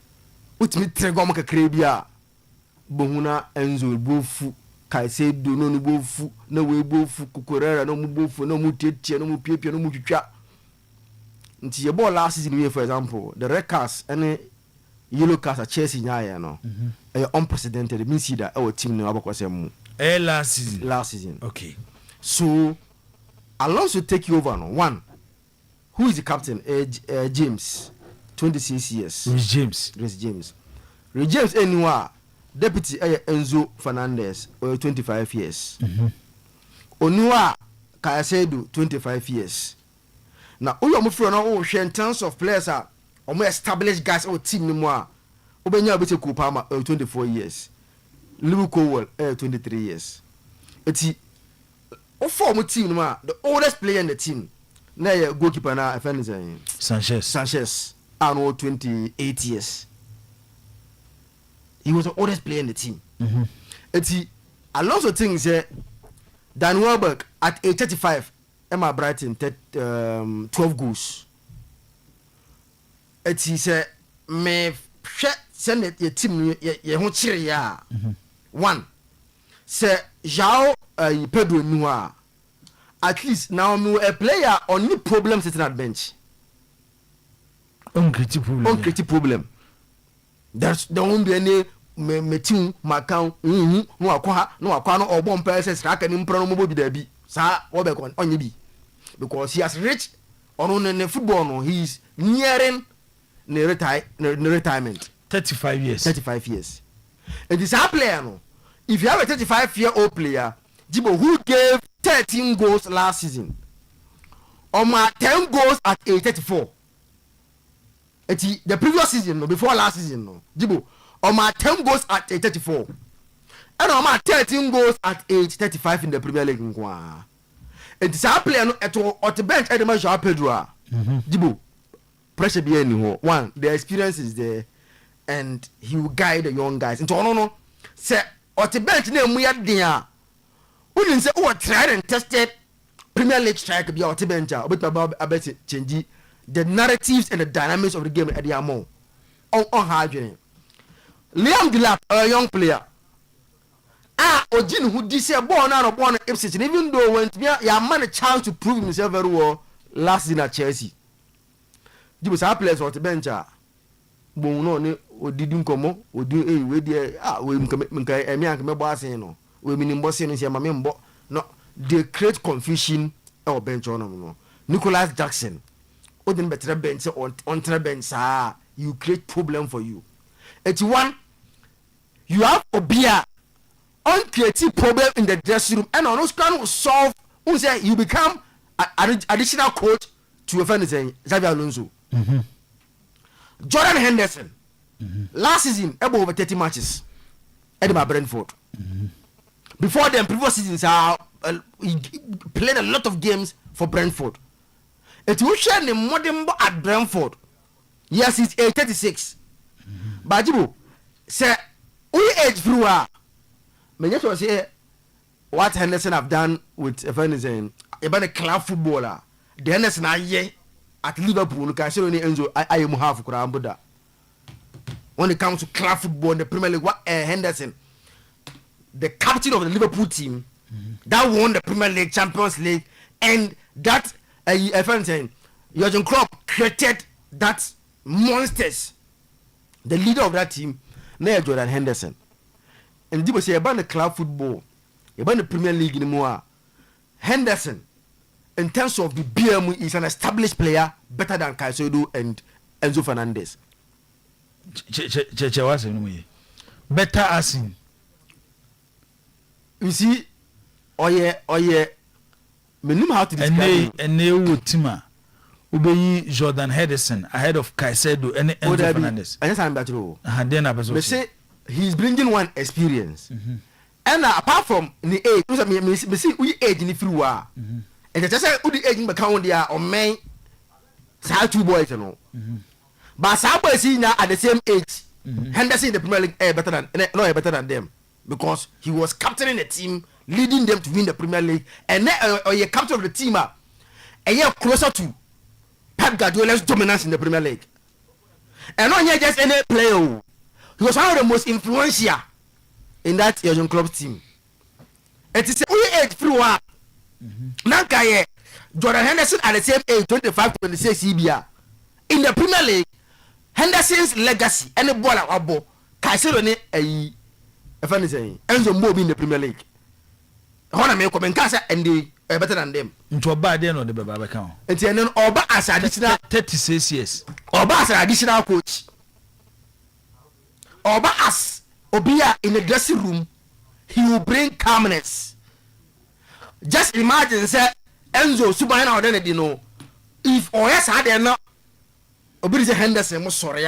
"What me tregomaka krebia." Bohuna Enzo bofu kaise do no bofu na we bofu kukorera no bofu no mutetie no mupiepie no mutwitwa nti ye ball last season for example the red cards and yellow cards at Chelsea nyaaya no unprecedented means that our team no abakosem last season okay so Alonso take you over no one who is the captain James 26 years Reece James anywhere Deputy Enzo Fernandez 25 years. Onua Kayasedu 25 years. Now all of no in terms of players are more established guys or team no more. Obenya Bete Kupama 24 years. Liu Cowell 23 years. It's o form team no more the oldest player in the team. Na goalkeeper na Sanchez and 28 years. He was the oldest player in the team. Alonso thinks Dan Welbeck at age 35, Emma Brighton 12 goals. He said, "Me send it your team ye hon chire ya." One, say João Pedro Noah. At least now me a player on no problem sitting at bench. Uncritical problem. There's there won't be any meeting Macau no akwa no obon person aka ni mpro no mobi da bi sa wo be kon onye bi because he has reached on the football no he is nearing the retirement 35 years and this player no if you have a 35-year-old player Jibo who gave 13 goals last season or 10 goals at age 34 the previous season no before last season no Jibo on 10 goals at age 34 and on 13 goals at age 35 in the Premier League and this player no at the bench at the João Pedro Jibo pressure be any one the experience is there and he will guide the young guys. Into no say or the bench na mu ya dia. Wouldn't say oh tried and tested Premier League strike be or the bench but about change the narratives and the dynamics of the game at the amount on hard. Liam Delap, a young player. Ojin who this year born out of born Ipswich, and even though when your man a chance to prove himself very well last season at Chelsea. You was a players or the bench. Bono or didn't come up or do a way there. We can boss no. We mean bossing is your member. No, they create confusion or bench on Nicholas Jackson. Odin better bench on bench. You create problem for you. 81. You have a beer. Uncreative problem in the dressing room, and on those can solve. You become additional coach to a friend saying Xabi Alonso. Jordan Henderson last season about over 30 matches at Brentford. Before them, previous seasons he played a lot of games for Brentford. It will share the modern at Brentford. Yes, it's 36. But you say we age through me just say what Henderson have done with a friend saying about a club footballer. The Henderson at Liverpool, Enzo, I am half Kurambuda. When it comes to club football in the Premier League, what Henderson, the captain of the Liverpool team, that won the Premier League, Champions League, and that a friend saying Jurgen Klopp created that monsters. The leader of that team, Neil Jordan Henderson. And people say about the club football, about the Premier League anymore. Henderson, in terms of the BMU, is an established player better than Caicedo and Enzo Fernandez. Better as in. You see, me know how to describe. And they would Tima. Ubeyi Jordan Henderson ahead of Caicedo and Enzo Fernandez. They say he's bringing one experience. And apart from the age, we see we age in the free war. And just say the age become there on May. So 2 boys, you know. But some boys now at the same age. Henderson in the Premier League better than them because he was captaining the team, leading them to win the Premier League, and then you're captain of the team, and you're closer to Pep Guardiola's dominance in the Premier League. And not here just any player. He was one of the most influential in that Jurgen Klopp team. It is a age through one. Now, Jordan Henderson at the same age, 25, 26 CBA. In the Premier League, Henderson's legacy and the ball at Abo, Caicedo a funny saying, Enzo Mobi in the Premier League. Honor me come and Casa and they are better than them. Into a bad day on the Baba account. And then Oba as additional 36 years. Oba as an additional coach. Oba as Obia in the dressing room, he will bring calmness. Just imagine, say, Enzo Subahana or then you know, if Oyes had enough. Obedi Henderson was sorry.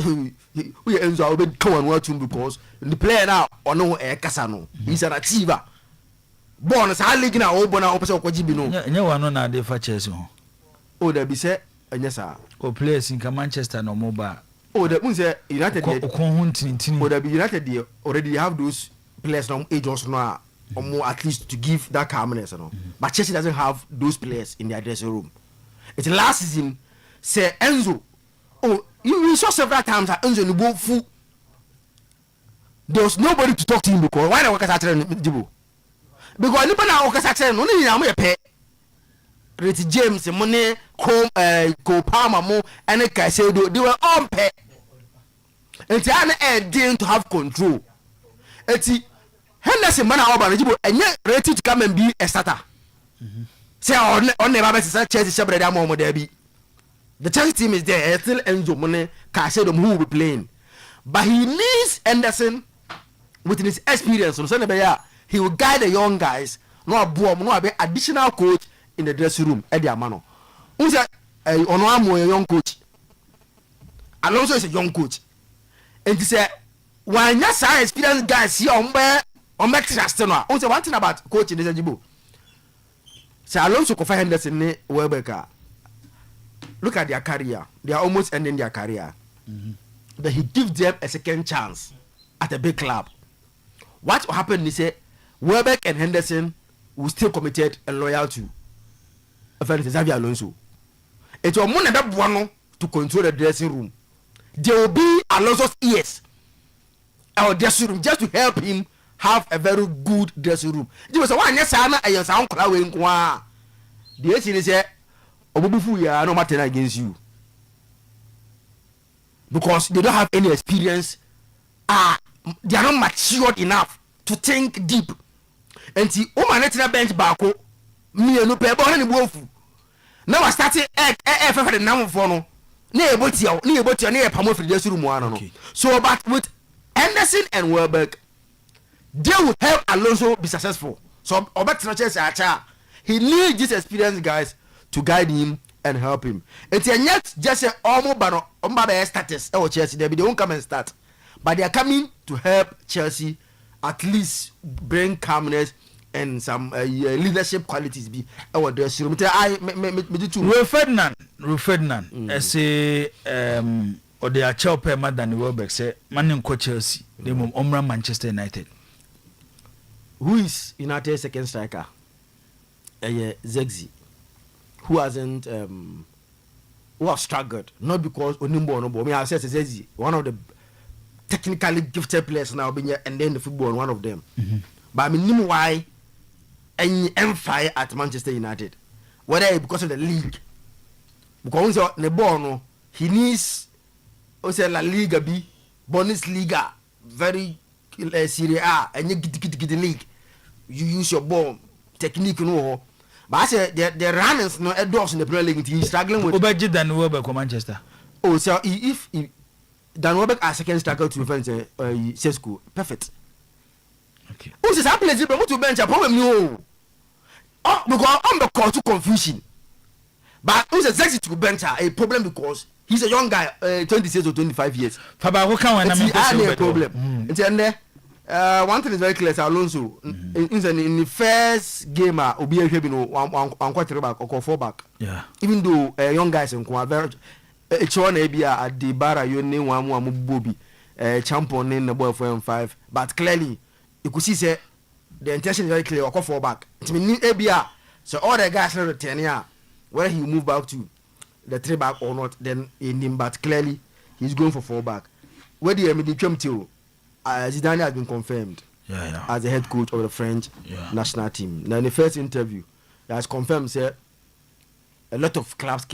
We Enzo will come and watch him because the player now or no Casano. He's an achiever. Born as highly now, open our opposite Kojibino. No one on the fatches. Oh, there be said, and yes, sir. Or players in Manchester no mobile. Oh, that means United would have United already have those players now age also now or more at least to give that calmness. But Chelsea doesn't have those players in their dressing room. It's last season. Say Enzo, oh, you saw several times that Enzo in the fool. There was nobody to talk to him because why the workers are telling Jibo? Because nobody now workers are telling only now me pay. Rich James, money, Cole Palmer, Mo, and the Caicedo, they were on pay. And they didn't have control. It's Henderson man over Jibo and yet ready to come and be a starter. Say on the Babes Chelsea Shepherd Amo Derby. The Chelsea team is there, still Enzo Money, Caicedo who will be playing. But he needs Henderson with his experience. So he will guide the young guys, no be additional coach in the dressing room at the Amano. Who's a young coach? Alonso is a young coach. And he said, why not say experienced guys here on trust no. Also one thing about coaching this Jibo. Say Alonso ko find Henderson ne Welbeck. Look at their career. They are almost ending their career. then he gives them a second chance at a big club. What will happen is Welbeck and Henderson will still committed and loyal to Xavi Alonso. It will more than one to control the dressing room. There will be Alonso's ears our dressing room just to help him have a very good dressing room. There was one yes, I'm a young uncle. The issue is Obubufu ya no matter against you because they don't have any experience. They are not matured enough to think deep. And see, na bench bako me no pe bo na bofu. Now I started for the number for no. Na ebotia na pamo for the room one no. So but with Anderson and Welbeck, they will help Alonso be successful. So Obetina Chelsea he needs these experienced guys to guide him and help him. It's yet just a almost status or Chelsea. They won't come and start, but they are coming to help Chelsea at least bring calmness and some leadership qualities. Be our dressing room. Ru Ferdinand. I say or they are chopper than Welbeck say man coach Chelsea. They move Omra Manchester United. Who is United's second striker? Zegzi, who hasn't who have struggled, not because Onimbo no. I mean, I said Zegzi, one of the technically gifted players now being here, and then the football one of them. But I mean, why any empire at Manchester United, whether because of the league, because the ball no, he needs also La Liga B, Bundesliga, very Serie A, and you get the league. You use your ball technique no. But I say the runners no endorse in the Premier League. He's struggling with. Obeji Dan Welbeck for Manchester. Oh, so if Dan Welbeck as second striker to defend Sesko, perfect. Okay. Who says I play Zibra to bench a problem no. Oh, because I'm the cause to confusion. But who says Zexi to bench a problem because he's a young guy, 26 or 25 years. Faba, who can a problem? It's there. One thing is very clear. Alonso in the first game, Obi Ehebino one quarter back or 4 back. Yeah. Even though young guys in very Chon Abia at the Bara you name one Bobby champion in the ball 4 and 5. But clearly you could see say the intention is very clear. Or 4 back. It means Abia. So all the guys are 10 years. Whether he move back to the 3 back or not, then in him. But clearly he's going for 4 back. Where do you come to? Zidane has been confirmed as the head coach of the French national team. Now in the first interview, he has confirmed say a lot of clubs